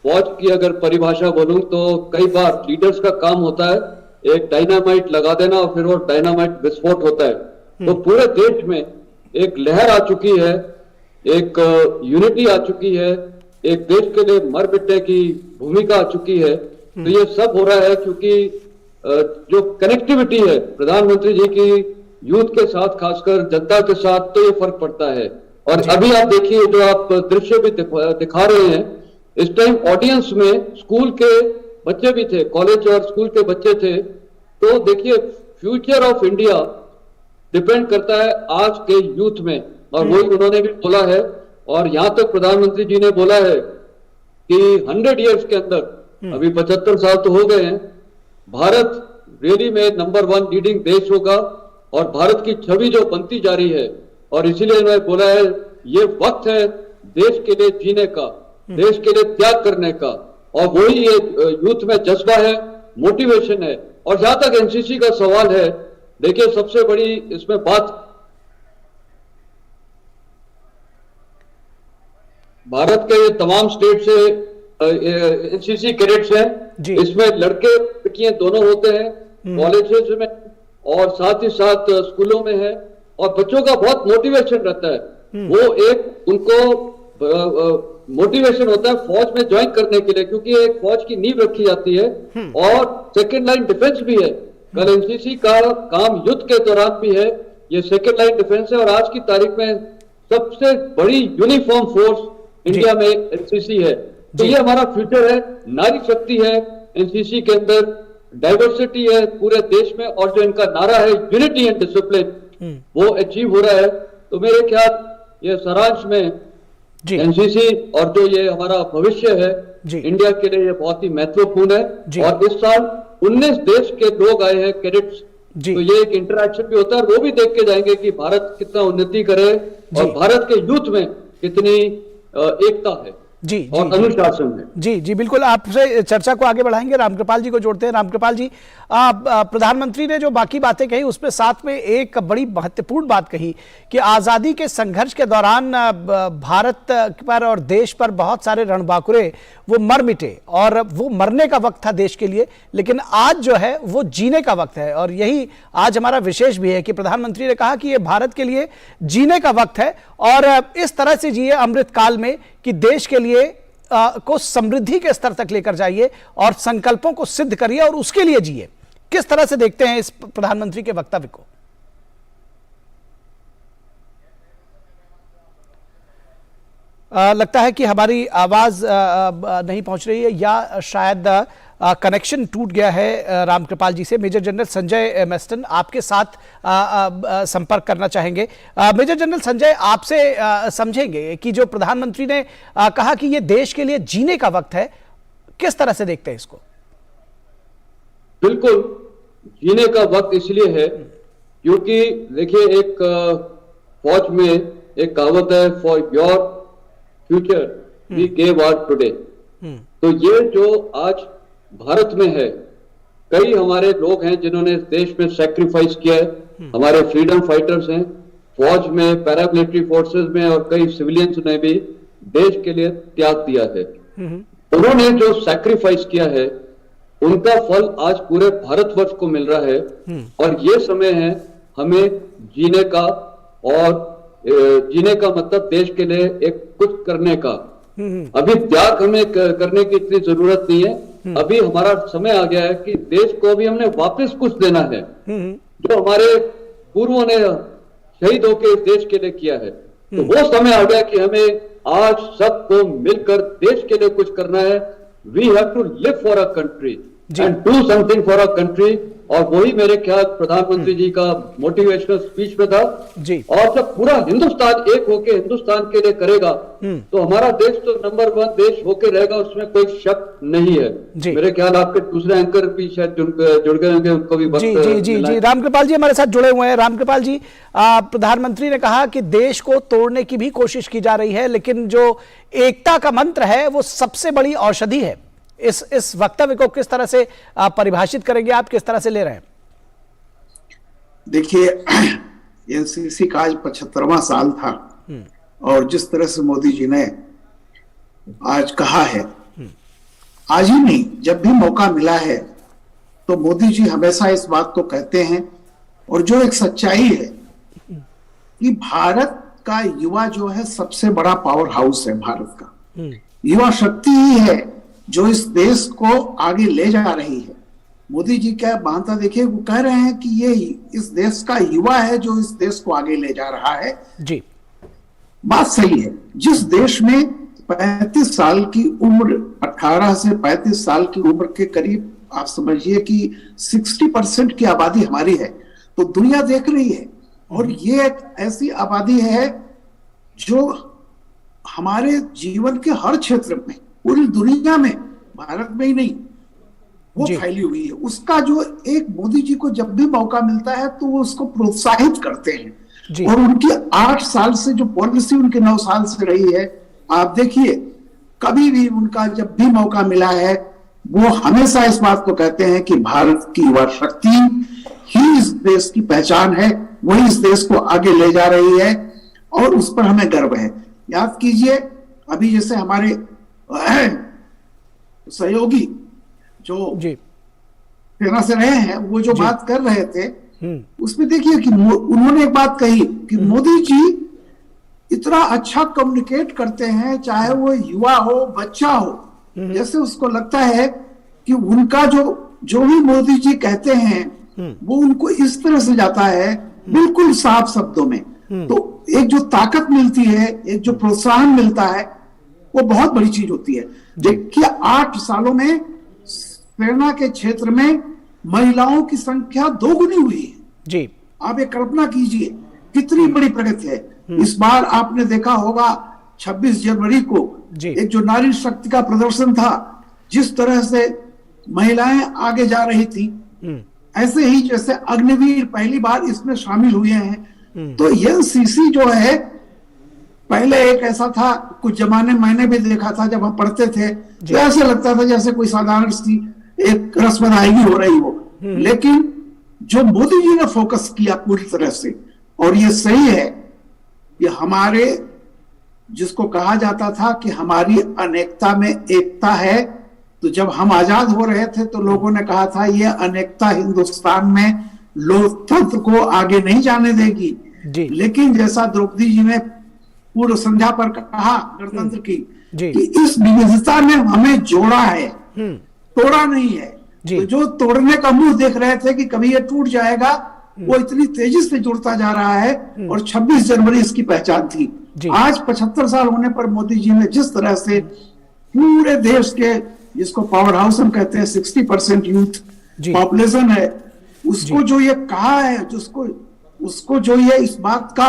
फौज की अगर परिभाषा बोलूं, तो कई बार लीडर्स का काम होता है एक डायनामाइट लगा देना और फिर वो डायनामाइट विस्फोट होता है। तो पूरे देश में एक लहर आ चुकी है, एक यूनिटी आ चुकी है, एक देश के लिए मर मिटने की भूमिका आ चुकी है। तो ये सब हो रहा है क्योंकि जो कनेक्टिविटी है प्रधानमंत्री जी की यूथ के साथ, खासकर जनता के साथ, तो ये फर्क पड़ता है। और अभी आप देखिए, जो आप दृश्य भी दिखा रहे हैं, इस टाइम ऑडियंस में स्कूल के बच्चे भी थे, कॉलेज और स्कूल के बच्चे थे। तो देखिए, फ्यूचर ऑफ इंडिया डिपेंड करता है आज के यूथ में, और वही उन्होंने भी बोला है। और यहां तक प्रधानमंत्री जी ने बोला है कि 100 इयर्स के अंदर, अभी 75 साल तो हो गए हैं, भारत रेली में नंबर 1 लीडिंग देश होगा और भारत की छवि जो बनती जा रही है। और इसीलिए उन्होंने बोला है, ये वक्त है देश के लिए जीने का, देश के लिए त्याग करने का। और वही ये यूथ में जज्बा है, मोटिवेशन है। और जहां तक एनसीसी का सवाल है, देखिए सबसे बड़ी इसमें बात, भारत के ये तमाम स्टेट से एनसीसी कैडेट्स हैं, इसमें लड़के लड़कियां दोनों होते हैं, कॉलेजेस में और साथ ही साथ स्कूलों में है। और बच्चों का बहुत मोटिवेशन रहता है, वो एक उनको मोटिवेशन होता है फौज में ज्वाइन करने के लिए, क्योंकि एक फौज की नींव रखी जाती है और सेकेंड लाइन डिफेंस भी है। कल एनसीसी का काम युद्ध के दौरान भी है, ये सेकेंड लाइन डिफेंस है। और आज की तारीख में सबसे बड़ी यूनिफॉर्म फोर्स इंडिया में एनसीसी है। तो ये हमारा फ्यूचर है, नारी शक्ति है एनसीसी के अंदर, डाइवर्सिटी है पूरे देश में, और जो इनका नारा है यूनिटी एंड डिसिप्लिन, वो अचीव हो रहा है। तो मेरे ख्याल ये सारांश में एनसीसी और जो ये हमारा भविष्य है इंडिया के लिए, ये बहुत ही महत्वपूर्ण है। और इस साल 19 देश के लोग आए हैं, कैडेट्स, तो ये एक इंटरेक्शन भी होता है, वो भी देख के जाएंगे कि भारत कितना उन्नति करे और भारत के यूथ में कितनी एकता है और अनुशासन है। जी बिल्कुल, आपसे चर्चा को आगे बढ़ाएंगे। रामकृपाल जी को जोड़ते हैं। रामकृपाल जी, प्रधानमंत्री ने जो बाकी बातें कही उसमें साथ में एक बड़ी महत्वपूर्ण बात कही कि आज़ादी के संघर्ष के दौरान भारत पर और देश पर बहुत सारे रणबांकुरे वो मर मिटे और वो मरने का वक्त था देश के लिए, लेकिन आज जो है वो जीने का वक्त है। और यही आज हमारा विशेष भी है कि प्रधानमंत्री ने कहा कि ये भारत के लिए जीने का वक्त है और इस तरह से जिए अमृत काल में कि देश के लिए को समृद्धि के स्तर तक लेकर जाइए और संकल्पों को सिद्ध करिए और उसके लिए जिए। किस तरह से देखते हैं इस प्रधानमंत्री के वक्तव्य को? लगता है कि हमारी आवाज नहीं पहुंच रही है या शायद कनेक्शन टूट गया है रामकृपाल जी से। मेजर जनरल संजय मेस्टन आपके साथ संपर्क करना चाहेंगे। मेजर जनरल संजय, आपसे समझेंगे कि जो प्रधानमंत्री ने कहा कि ये देश के लिए जीने का वक्त है, किस तरह से देखते हैं इसको? बिल्कुल, जीने का वक्त इसलिए है क्योंकि देखिए, एक फौज में एक कहावत है, for your future we gave our today. तो ये जो आज भारत में है, कई हमारे लोग हैं जिन्होंने इस देश में सैक्रिफाइस किया है, हमारे फ्रीडम फाइटर्स हैं फौज में, पैरामिलिट्री फोर्सेस में, और कई सिविलियंस ने भी देश के लिए त्याग दिया है। उन्होंने जो सैक्रिफाइस किया है उनका फल आज पूरे भारतवर्ष को मिल रहा है। और ये समय है हमें जीने का, और जीने का मतलब देश के लिए एक कुछ करने का। अभी त्याग हमें करने की इतनी जरूरत नहीं है, अभी हमारा समय आ गया है कि देश को अभी हमने वापस कुछ देना है जो हमारे पूर्वों ने शहीद होकर इस देश के लिए किया है। तो वो समय आ गया कि हमें आज सबको मिलकर देश के लिए कुछ करना है। We have to live for a country and do something for a country. और वही मेरे ख्याल प्रधानमंत्री जी का मोटिवेशनल स्पीच में था। और जब पूरा हिंदुस्तान एक होके हिंदुस्तान के लिए करेगा तो हमारा देश तो नंबर 1 देश होके रहेगा, उसमें कोई शक नहीं है। मेरे ख्याल आपके दूसरे एंकर भी शायद जुड़ गए होंगे, उनको भी जी रामकृपाल जी हमारे साथ जुड़े हुए हैं। रामकृपाल जी, प्रधानमंत्री ने कहा कि देश को तोड़ने की भी कोशिश की जा रही है, लेकिन जो एकता का मंत्र है वो सबसे बड़ी औषधि है। इस वक्तव्य को किस तरह से परिभाषित करेंगे आप, किस तरह से ले रहे हैं? देखिए, एनसीसी का आज 75वां साल था और जिस तरह से मोदी जी ने आज कहा है, आज ही नहीं जब भी मौका मिला है तो मोदी जी हमेशा इस बात को कहते हैं। और जो एक सच्चाई है कि भारत का युवा जो है सबसे बड़ा पावर हाउस है। भारत का युवा शक्ति ही है जो इस देश को आगे ले जा रही है। मोदी जी क्या मानता, देखिए वो कह रहे हैं कि ये इस देश का युवा है जो इस देश को आगे ले जा रहा है। जी, बात सही है। जिस देश में 35 साल की उम्र, 18 से 35 साल की उम्र के करीब आप समझिए कि 60% की आबादी हमारी है, तो दुनिया देख रही है। और ये एक ऐसी आबादी है जो हमारे जीवन के हर क्षेत्र में, पूरी दुनिया में, भारत में ही नहीं, वो फैली हुई है। उसका जो एक मोदी जी को जब भी मौका मिलता है तो वो उसको प्रोत्साहित करते हैं। और उनकी 8 साल से जो पॉलिसी उनके 9 साल से रही है, आप देखिए कभी भी उनका जब भी मौका मिला है वो हमेशा इस बात को कहते हैं कि भारत की युवा शक्ति ही इस देश की पहचान है, वही इस देश को आगे ले जा रही है और उस पर हमें गर्व है। याद कीजिए अभी जैसे हमारे सहयोगी जो सेना से रहे हैं, वो जो बात कर रहे थे उसमें देखिए कि उन्होंने एक बात कही कि मोदी जी इतना अच्छा कम्युनिकेट करते हैं, चाहे वो युवा हो बच्चा हो, जैसे उसको लगता है कि उनका जो भी मोदी जी कहते हैं वो उनको इस तरह से जाता है, बिल्कुल साफ शब्दों में। तो एक जो ताकत मिलती है, एक जो प्रोत्साहन मिलता है, वो बहुत बड़ी चीज होती है। देखिए 8 सालों में सेना के क्षेत्र में महिलाओं की संख्या 2 गुनी हुई है। जी, आप ये कल्पना कीजिए कितनी बड़ी प्रगति है। इस बार आपने देखा होगा 26 जनवरी को एक जो नारी शक्ति का प्रदर्शन था, जिस तरह से महिलाएं आगे जा रही थी, ऐसे ही जैसे अग्निवीर पहली बार इसमें शामिल हुए हैं। तो एनसीसी जो है पहले एक ऐसा था, कुछ जमाने मैंने भी देखा था जब हम पढ़ते थे, तो ऐसे लगता था जैसे कोई साधारण सी एक रस्म अदायगी हो रही हो। लेकिन जो मोदी जी ने फोकस किया पूरी तरह से, और ये सही है कि हमारे, जिसको कहा जाता था कि हमारी अनेकता में एकता है, तो जब हम आजाद हो रहे थे तो लोगों ने कहा था ये अनेकता हिंदुस्तान में लोकतंत्र को आगे नहीं जाने देगी। लेकिन जैसा द्रौपदी जी ने पूर्व संध्या पर कहा गणतंत्र की, कि इस विविधता ने हमें जोड़ा है, तोड़ा नहीं है। तो जो तोड़ने का मुंह देख रहे थे कि कभी ये टूट जाएगा, वो इतनी तेजी से जुड़ता जा रहा है। और 26 जनवरी इसकी पहचान थी। आज 75 साल होने पर मोदी जी ने जिस तरह से पूरे देश के, जिसको पावर हाउस हम कहते हैं, 60% यूथ पॉपुलेशन है, उसको जो ये कहा है, उसको जो ये इस बात का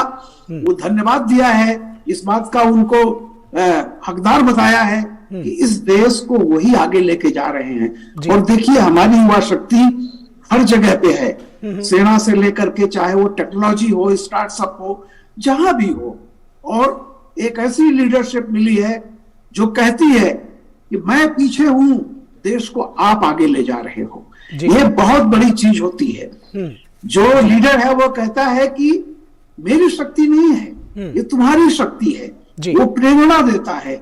वो धन्यवाद दिया है, इस बात का उनको हकदार बताया है कि इस देश को वही आगे लेके जा रहे हैं। और देखिए हमारी युवा शक्ति हर जगह पे है, सेना से लेकर के, चाहे वो टेक्नोलॉजी हो, स्टार्टअप हो, जहां भी हो। और एक ऐसी लीडरशिप मिली है जो कहती है कि मैं पीछे हूं, देश को आप आगे ले जा रहे हो। ये बहुत बड़ी चीज होती है। जो लीडर है वो कहता है कि मेरी शक्ति नहीं है, ये तुम्हारी शक्ति है। वो प्रेरणा देता है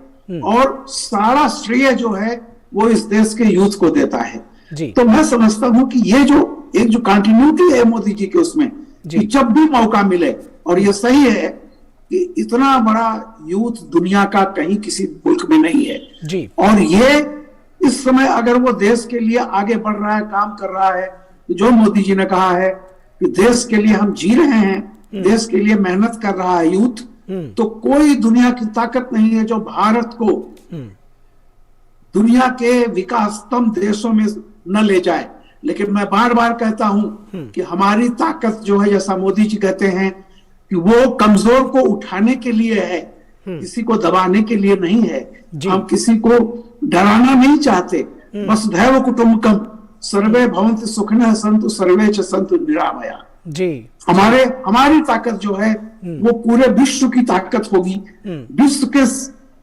और सारा श्रेय जो है वो इस देश के यूथ को देता है। तो मैं समझता हूं कि ये जो एक जो कंटिन्यूटी है मोदी जी के उसमें, कि जब भी मौका मिले, और ये सही है कि इतना बड़ा यूथ दुनिया का कहीं किसी मुल्क में नहीं है। और ये इस समय अगर वो देश के लिए आगे बढ़ रहा है, काम कर रहा है, जो मोदी जी ने कहा है कि देश के लिए हम जी रहे हैं, देश के लिए मेहनत कर रहा है यूथ, तो कोई दुनिया की ताकत नहीं है जो भारत को दुनिया के विकास स्तंभ देशों में न ले जाए। लेकिन मैं बार बार कहता हूं कि हमारी ताकत जो है, जैसा मोदी जी कहते हैं कि वो कमजोर को उठाने के लिए है, किसी को दबाने के लिए नहीं है। हम किसी को डराना नहीं चाहते। वसुधैव कुटुंबकम सर्वे भवन्तु सुखिनः सन्तु सर्वे च सन्तु निरामया। हमारी ताकत जो है वो पूरे विश्व की ताकत होगी,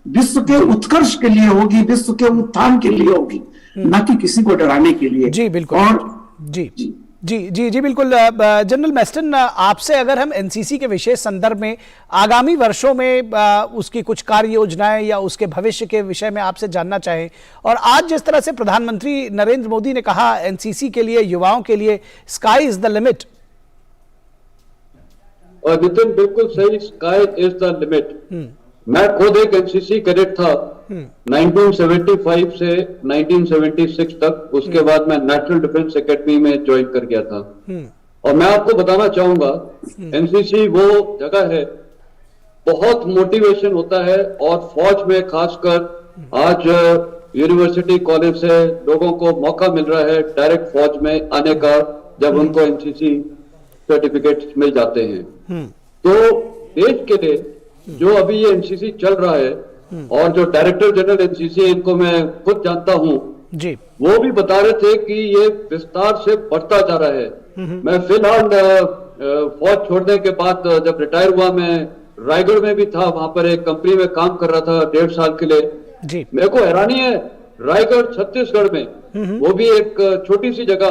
विश्व के उत्कर्ष के लिए होगी, विश्व के उत्थान के लिए होगी, न कि किसी को डराने के लिए। जी बिल्कुल। और जी बिल्कुल। जनरल मैस्टन, आपसे अगर हम एनसीसी के विशेष संदर्भ में आगामी वर्षों में उसकी कुछ कार्य योजनाएं या उसके भविष्य के विषय में आपसे जानना चाहें, और आज जिस तरह से प्रधानमंत्री नरेंद्र मोदी ने कहा एनसीसी के लिए, युवाओं के लिए स्काई इज द लिमिट। और नितिन बिल्कुल सही, स्काई इज द लिमिट। मैं खुद एक एनसीसी कैडेट था 1975 से 1976 तक। उसके बाद मैं नेशनल डिफेंस एकेडमी में ज्वाइन कर गया था। और मैं आपको बताना चाहूंगा, एनसीसी वो जगह है, बहुत मोटिवेशन होता है। और फौज में खासकर आज यूनिवर्सिटी कॉलेज से लोगों को मौका मिल रहा है डायरेक्ट फौज में आने का, जब उनको एनसीसी सर्टिफिकेट मिल जाते हैं। तो देश के लिए जो अभी ये एनसीसी चल रहा है, और जो डायरेक्टर जनरल एनसीसी है, इनको मैं खुद जानता हूँ जी, वो भी बता रहे थे कि ये विस्तार से बढ़ता जा रहा है। मैं फिलहाल फौज छोड़ने के बाद जब रिटायर हुआ, मैं रायगढ़ में भी था, वहां पर एक कंपनी में काम कर रहा था 1.5 साल के लिए जी। मेरे को हैरानी है, रायगढ़ छत्तीसगढ़ में, वो भी एक छोटी सी जगह,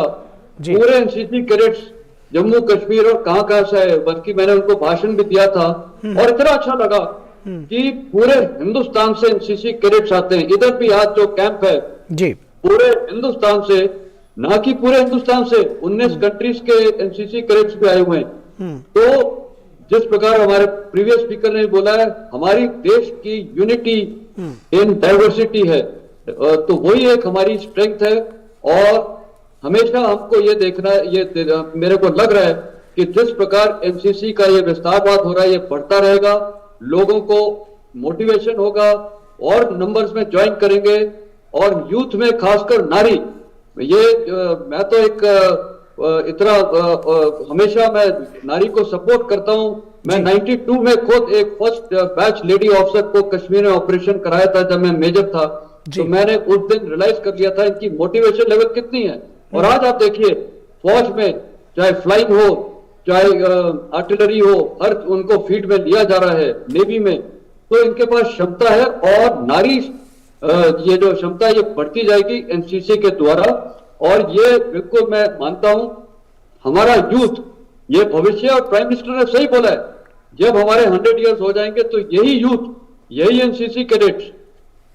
पूरे एनसीसी कैडेट्स जम्मू कश्मीर और कहां से है, बल्कि मैंने उनको भाषण भी दिया था और इतना अच्छा लगा कि पूरे हिंदुस्तान से एनसीसी कैडेट्स आते हैं। इधर भी आज जो कैंप है जी, पूरे हिंदुस्तान से, ना कि पूरे हिंदुस्तान से, 19 कंट्रीज के एनसीसी कैडेट्स भी आए हुए हैं। तो जिस प्रकार हमारे प्रीवियस स्पीकर ने बोला है, हमारी देश की यूनिटी इन डाइवर्सिटी है, तो वही एक हमारी स्ट्रेंथ है। और हमेशा हमको ये देखना है, ये मेरे को लग रहा है कि जिस प्रकार एनसीसी का ये विस्तारवाद हो रहा है, ये बढ़ता रहेगा, लोगों को मोटिवेशन होगा और नंबर्स में ज्वाइन करेंगे। और यूथ में खासकर नारी, ये मैं तो एक इतना हमेशा मैं नारी को सपोर्ट करता हूं। मैं 92 में खुद एक फर्स्ट बैच लेडी ऑफिसर को कश्मीर में ऑपरेशन कराया था जब मैं मेजर था। तो मैंने उस दिन रियलाइज कर लिया था इनकी मोटिवेशन लेवल कितनी है। और आज आप देखिए, फौज में चाहे फ्लाइंग हो, चाहे आर्टिलरी हो, हर उनको फील्ड में लिया जा रहा है। नेवी में तो इनके पास क्षमता है, और नारी ये जो क्षमता ये बढ़ती जाएगी एनसीसी के द्वारा। और ये बिल्कुल मैं मानता हूं, हमारा यूथ ये भविष्य, और प्राइम मिनिस्टर ने सही बोला है, जब हमारे 100 ईयर्स हो जाएंगे तो यही यूथ, यही एनसीसी कैडेट्स,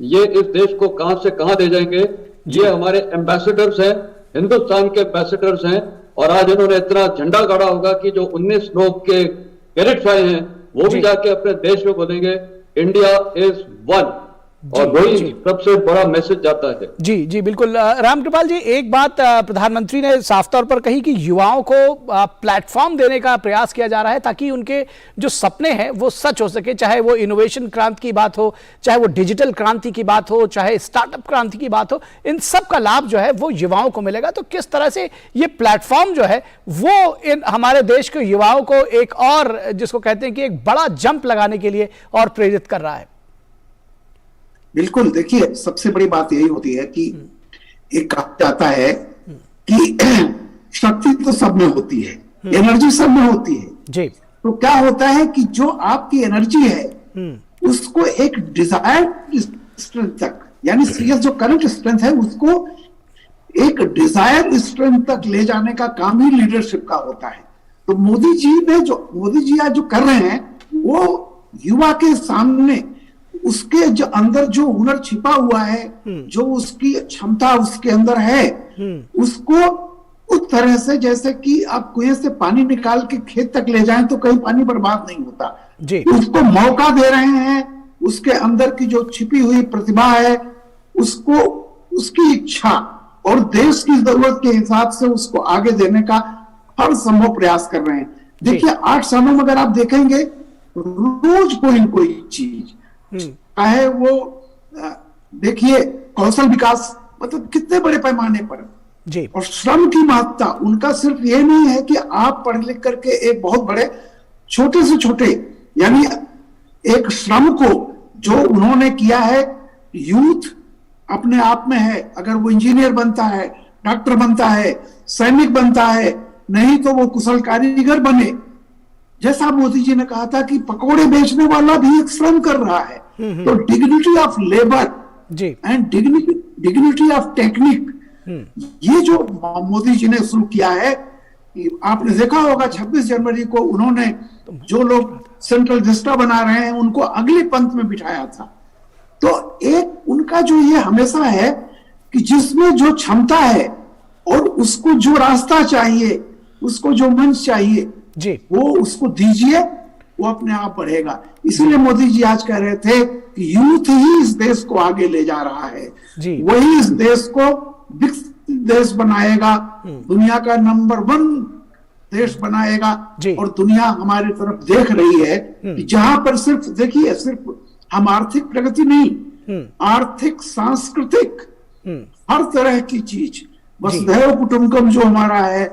ये इस देश को कहां से कहां ले जाएंगे। ये हमारे एम्बेसडर्स हैं, हिंदुस्तान के एम्बेसडर्स हैं। और आज इन्होंने इतना झंडा गाड़ा होगा कि जो 19 लोग के कैडेट्स आए हैं, वो भी जाके अपने देश में बोलेंगे इंडिया इज वन, और वही सबसे बड़ा मैसेज जाता है। जी जी बिल्कुल। रामकृपाल जी, एक बात प्रधानमंत्री ने साफ तौर पर कही कि युवाओं को प्लेटफॉर्म देने का प्रयास किया जा रहा है ताकि उनके जो सपने हैं वो सच हो सके, चाहे वो इनोवेशन क्रांति की बात हो, चाहे वो डिजिटल क्रांति की बात हो, चाहे स्टार्टअप क्रांति की बात हो, इन सब का लाभ जो है वो युवाओं को मिलेगा। तो किस तरह से ये प्लेटफॉर्म जो है वो इन हमारे देश के युवाओं को एक और, जिसको कहते हैं कि एक बड़ा जंप लगाने के लिए और प्रेरित कर रहा है? बिल्कुल, देखिए सबसे बड़ी बात यही होती है कि एक कहा जाता है कि शक्ति तो सब में होती है, एनर्जी सब में होती है जी। तो क्या होता है कि जो आपकी एनर्जी है उसको एक डिजायर्ड स्ट्रेंथ तक, यानी सीरियस जो करंट स्ट्रेंथ है उसको एक डिजायर स्ट्रेंथ तक ले जाने का काम ही लीडरशिप का होता है। तो मोदी जी आज जो कर रहे हैं, वो युवा के सामने उसके जो अंदर जो हुनर छिपा हुआ है, जो उसकी क्षमता उसके अंदर है, उसको उस तरह से जैसे कि आप कुएं से पानी निकाल के खेत तक ले जाएं तो कहीं पानी बर्बाद नहीं होता जी। उसको मौका दे रहे हैं, उसके अंदर की जो छिपी हुई प्रतिभा है उसको, उसकी इच्छा और देश की जरूरत के हिसाब से उसको आगे देने का हर संभव प्रयास कर रहे हैं। देखिए 8 सालों में अगर आप देखेंगे, रोज कोई न कोई चीज, चाहे वो देखिए कौशल विकास, मतलब कितने बड़े पैमाने पर जी। और श्रम की महत्ता उनका सिर्फ ये नहीं है कि आप पढ़ लिख करके एक बहुत बड़े, छोटे से छोटे, यानी एक श्रम को जो उन्होंने किया है, यूथ अपने आप में है। अगर वो इंजीनियर बनता है, डॉक्टर बनता है, सैनिक बनता है, नहीं तो वो कुशल कारीगर बने। जैसा मोदी जी ने कहा था कि पकौड़े बेचने वाला भी एक श्रम कर रहा है। तो dignity of labour and dignity of technique, ये जो मोदी जी ने शुरू किया है, आपने देखा होगा 26 जनवरी को उन्होंने जो लोग सेंट्रल विस्टा बना रहे हैं उनको अगले पंथ में बिठाया था। तो एक उनका जो ये हमेशा है कि जिसमें जो क्षमता है और उसको जो रास्ता चाहिए, उसको जो मंच चाहिए, जी, वो उसको दीजिए, वो अपने आप बढ़ेगा। इसीलिए मोदी जी आज कह रहे थे कि यूथ ही इस देश को आगे ले जा रहा है, वही इस देश को विकसित देश बनाएगा, दुनिया का नंबर 1 देश बनाएगा। और दुनिया हमारी तरफ देख रही है कि जहां पर सिर्फ देखिए, सिर्फ हम आर्थिक प्रगति नहीं, आर्थिक, सांस्कृतिक, हर तरह की चीज, वसुधैव कुटुंबकम जो हमारा है,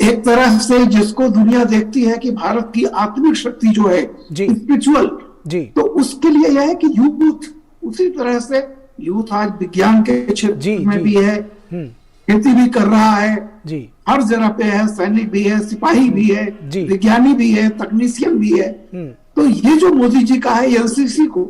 एक तरह से जिसको दुनिया देखती है कि भारत की आत्मिक शक्ति जो है, स्पिरिचुअल, तो उसके लिए यह है कि यूथ, उसी तरह से यूथ आज विज्ञान के क्षेत्र में भी है, खेती भी कर रहा है, हर जगह पे है, सैनिक भी है, सिपाही भी है, विज्ञानी भी है, तकनीशियन भी है। तो ये जो मोदी जी का है एनसीसी को,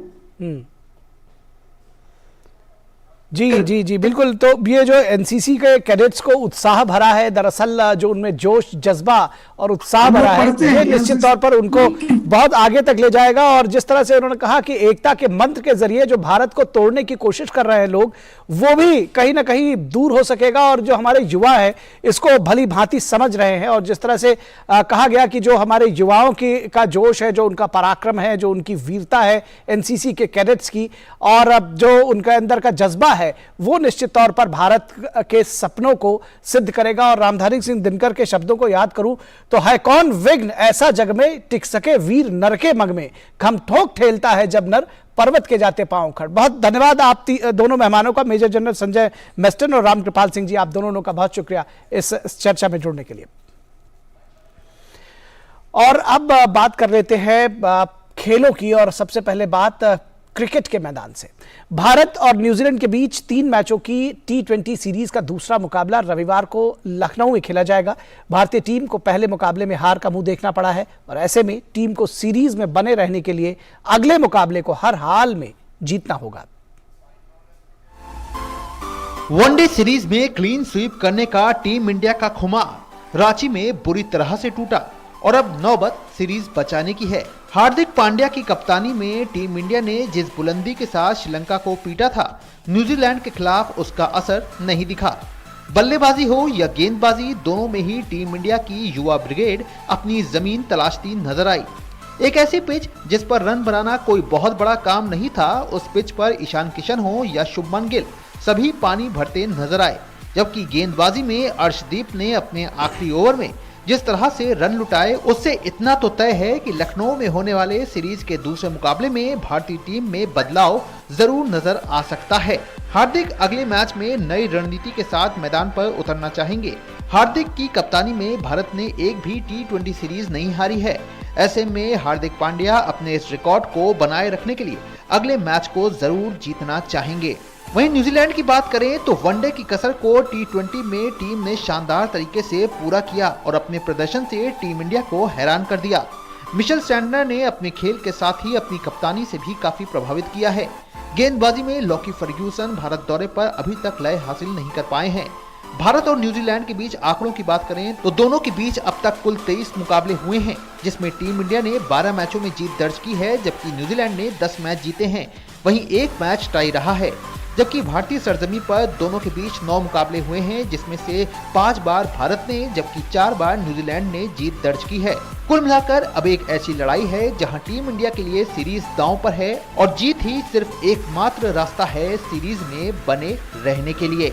जी जी जी बिल्कुल। तो ये जो एनसीसी के कैडेट्स को उत्साह भरा है, दरअसल जो उनमें जोश, जज्बा और उत्साह भरा है, ये निश्चित तौर पर उनको बहुत आगे तक ले जाएगा। और जिस तरह से उन्होंने कहा कि एकता के मंत्र के जरिए जो भारत को तोड़ने की कोशिश कर रहे हैं लोग, वो भी कहीं ना कहीं दूर हो सकेगा। और जो हमारे युवा है इसको भली भांति समझ रहे हैं। और जिस तरह से कहा गया कि जो हमारे युवाओं की का जोश है, जो उनका पराक्रम है, जो उनकी वीरता है एनसीसी के कैडेट्स की, और जो उनका अंदर का जज्बा है, वो निश्चित तौर पर भारत के सपनों को सिद्ध करेगा। और रामधारी सिंह दिनकर के शब्दों को याद करूं तो है कौन विघ्न ऐसा जग में, टिक सके वीर नर के मग में, खम ठोक ठेलता है जब नर पर्वत के जाते पांव खड़। बहुत धन्यवाद आप दोनों मेहमानों का, मेजर जनरल संजय मेस्टन और रामकृपाल सिंह जी, आप दोनों का बहुत शुक्रिया इस चर्चा में जुड़ने के लिए। और अब बात कर लेते हैं खेलों की, और सबसे पहले बात क्रिकेट के मैदान से। भारत और न्यूजीलैंड के बीच 3 मैचों की T20 सीरीज का दूसरा मुकाबला रविवार को लखनऊ में खेला जाएगा। भारतीय टीम को पहले मुकाबले में हार का मुंह देखना पड़ा है, और ऐसे में टीम को सीरीज में बने रहने के लिए अगले मुकाबले को हर हाल में जीतना होगा। वनडे सीरीज में क्लीन स्वीप करने का टीम इंडिया का खुमार रांची में बुरी तरह से टूटा, और अब नौबत सीरीज बचाने की है। हार्दिक पांड्या की कप्तानी में टीम इंडिया ने जिस बुलंदी के साथ श्रीलंका को पीटा था, न्यूजीलैंड के खिलाफ उसका असर नहीं दिखा। बल्लेबाजी हो या गेंदबाजी, दोनों में ही टीम इंडिया की युवा ब्रिगेड अपनी जमीन तलाशती नजर आई। एक ऐसी पिच जिस पर रन बनाना कोई बहुत बड़ा काम नहीं था, उस पिच पर ईशान किशन हो या शुभमन गिल, सभी पानी भरते नजर आए। जबकि गेंदबाजी में अर्शदीप ने अपने आखिरी ओवर में जिस तरह से रन लुटाए, उससे इतना तो तय है कि लखनऊ में होने वाले सीरीज के दूसरे मुकाबले में भारतीय टीम में बदलाव जरूर नजर आ सकता है। हार्दिक अगले मैच में नई रणनीति के साथ मैदान पर उतरना चाहेंगे। हार्दिक की कप्तानी में भारत ने एक भी T20 सीरीज नहीं हारी है। ऐसे में हार्दिक पांड्या अपने इस रिकॉर्ड को बनाए रखने के लिए अगले मैच को जरूर जीतना चाहेंगे। वहीं न्यूजीलैंड की बात करें तो वनडे की कसर को T20 में टीम ने शानदार तरीके से पूरा किया और अपने प्रदर्शन से टीम इंडिया को हैरान कर दिया। मिशेल सैंटनर ने अपने खेल के साथ ही अपनी कप्तानी से भी काफी प्रभावित किया है। गेंदबाजी में लॉकी फर्ग्यूसन भारत दौरे पर अभी तक लय हासिल नहीं कर पाए हैं। भारत और न्यूजीलैंड के बीच आंकड़ों की बात करें तो दोनों के बीच अब तक कुल 23 मुकाबले हुए हैं, जिसमें टीम इंडिया ने 12 मैचों में जीत दर्ज की है, जबकि न्यूजीलैंड ने 10 मैच जीते हैं। वहीं एक मैच टाई रहा है। जबकि भारतीय सरजमी पर दोनों के बीच 9 मुकाबले हुए हैं, जिसमें से 5 बार भारत ने जबकि 4 बार न्यूजीलैंड ने जीत दर्ज की है। कुल मिलाकर अब एक ऐसी लड़ाई है जहां टीम इंडिया के लिए सीरीज दांव पर है और जीत ही सिर्फ एकमात्र रास्ता है सीरीज में बने रहने के लिए।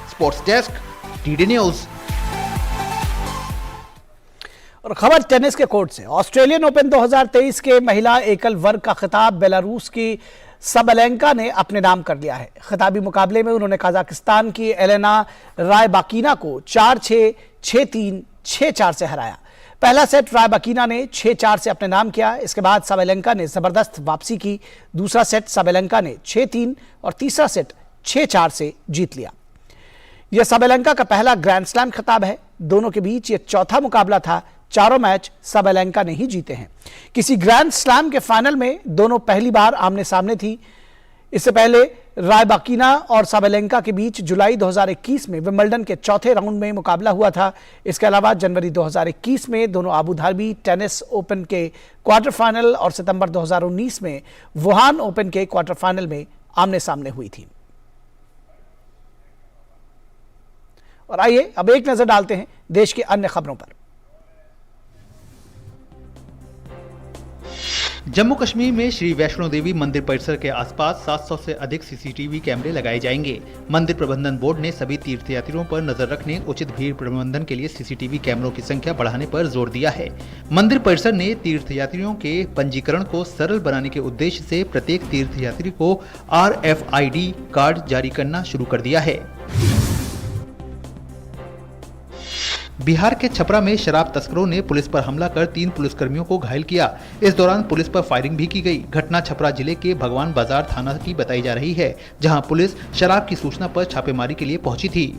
Sports desk, TD news. और खबर टेनिस के कोर्ट से। ऑस्ट्रेलियन ओपन 2023 के महिला एकल वर्ग का खिताब बेलारूस की सबलेंका ने अपने नाम कर लिया है। खिताबी मुकाबले में उन्होंने कजाकिस्तान की एलेना रायबाकिना को 4-6, 6-3, 6-4 से हराया। पहला सेट रायबाकिना ने 6-4 से अपने नाम किया। इसके बाद सबलेंका ने जबरदस्त वापसी की। दूसरा सेट सबलेंका ने 6-3 और तीसरा सेट 6-4 से जीत लिया। यह सबलेंका का पहला ग्रैंड स्लैम खिताब है। दोनों के बीच यह चौथा मुकाबला था। चारों मैच सबलेंका ने ही जीते हैं। किसी ग्रैंड स्लैम के फाइनल में दोनों पहली बार आमने सामने थी। इससे पहले रायबाकिना और सबलेंका के बीच जुलाई 2021 में विंबलडन के चौथे राउंड में मुकाबला हुआ था। इसके अलावा जनवरी 2021 में दोनों अबू धाबी टेनिस ओपन के क्वार्टर फाइनल और सितंबर 2019 में वुहान ओपन के क्वार्टर फाइनल में आमने सामने हुई थी। और आइए अब एक नजर डालते हैं देश की अन्य खबरों पर। जम्मू कश्मीर में श्री वैष्णो देवी मंदिर परिसर के आसपास 700 से अधिक सीसीटीवी कैमरे लगाए जाएंगे। मंदिर प्रबंधन बोर्ड ने सभी तीर्थयात्रियों पर नजर रखने, उचित भीड़ प्रबंधन के लिए सीसीटीवी कैमरों की संख्या बढ़ाने पर जोर दिया है। मंदिर परिसर ने तीर्थयात्रियों के पंजीकरण को सरल बनाने के उद्देश्य से प्रत्येक तीर्थयात्री को RFID कार्ड जारी करना शुरू कर दिया है। बिहार के छपरा में शराब तस्करों ने पुलिस पर हमला कर 3 पुलिसकर्मियों को घायल किया। इस दौरान पुलिस पर फायरिंग भी की गई। घटना छपरा जिले के भगवान बाजार थाना की बताई जा रही है, जहां पुलिस शराब की सूचना पर छापेमारी के लिए पहुंची थी।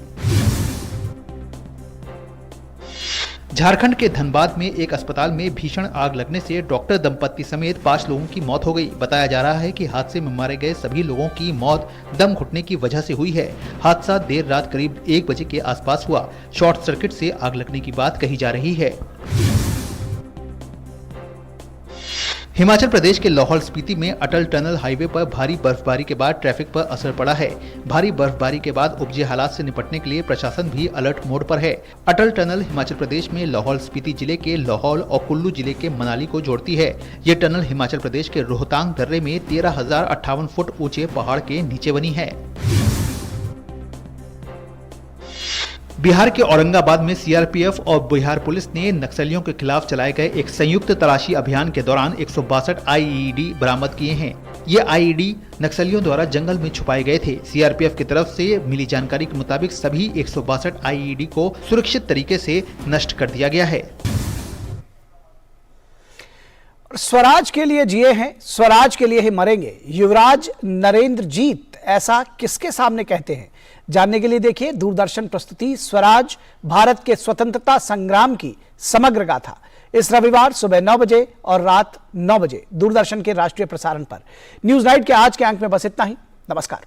झारखंड के धनबाद में एक अस्पताल में भीषण आग लगने से डॉक्टर दंपत्ति समेत 5 लोगों की मौत हो गई। बताया जा रहा है कि हादसे में मारे गए सभी लोगों की मौत दम घुटने की वजह से हुई है। हादसा देर रात करीब 1 बजे के आसपास हुआ। शॉर्ट सर्किट से आग लगने की बात कही जा रही है। हिमाचल प्रदेश के लाहौल स्पीति में अटल टनल हाईवे पर भारी बर्फबारी के बाद ट्रैफिक पर असर पड़ा है। भारी बर्फबारी के बाद उपजे हालात से निपटने के लिए प्रशासन भी अलर्ट मोड पर है। अटल टनल हिमाचल प्रदेश में लाहौल स्पीति जिले के लाहौल और कुल्लू जिले के मनाली को जोड़ती है। ये टनल हिमाचल प्रदेश के रोहतांग दर्रे में 13,058 फुट ऊंचे पहाड़ के नीचे बनी है। बिहार के औरंगाबाद में सीआरपीएफ और बिहार पुलिस ने नक्सलियों के खिलाफ चलाए गए एक संयुक्त तलाशी अभियान के दौरान 162 IED बरामद किए हैं। ये IED नक्सलियों द्वारा जंगल में छुपाए गए थे। सीआरपीएफ की तरफ से मिली जानकारी के मुताबिक सभी 162 IED को सुरक्षित तरीके से नष्ट कर दिया गया है। स्वराज के लिए जिए हैं, स्वराज के लिए ही मरेंगे, युवराज नरेंद्र जीत ऐसा किसके सामने कहते हैं? जानने के लिए देखिए दूरदर्शन प्रस्तुति स्वराज, भारत के स्वतंत्रता संग्राम की समग्र गाथा, इस रविवार सुबह 9 बजे और रात 9 बजे दूरदर्शन के राष्ट्रीय प्रसारण पर। न्यूज नाइट के आज के अंक में बस इतना ही। नमस्कार।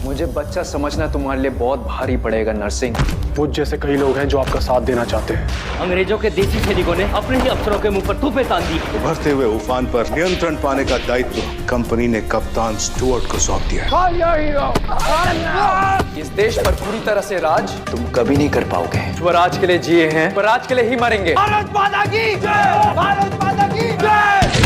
मुझे बच्चा समझना तुम्हारे लिए बहुत भारी पड़ेगा नरसिंह। मुझ जैसे कई लोग हैं जो आपका साथ देना चाहते हैं। अंग्रेजों के देसी सैनिकों ने अपने ही अफसरों के मुंह पर तूफे तान दी। उभरते हुए उफान पर नियंत्रण पाने का दायित्व कंपनी ने कप्तान स्टुअर्ट को सौंप दिया है। इस देश पर पूरी तरह से राज तुम कभी नहीं कर पाओगे। स्वराज के लिए जिए हैं, स्वराज के लिए ही मरेंगे। भारत माता की जय! भारत माता की जय!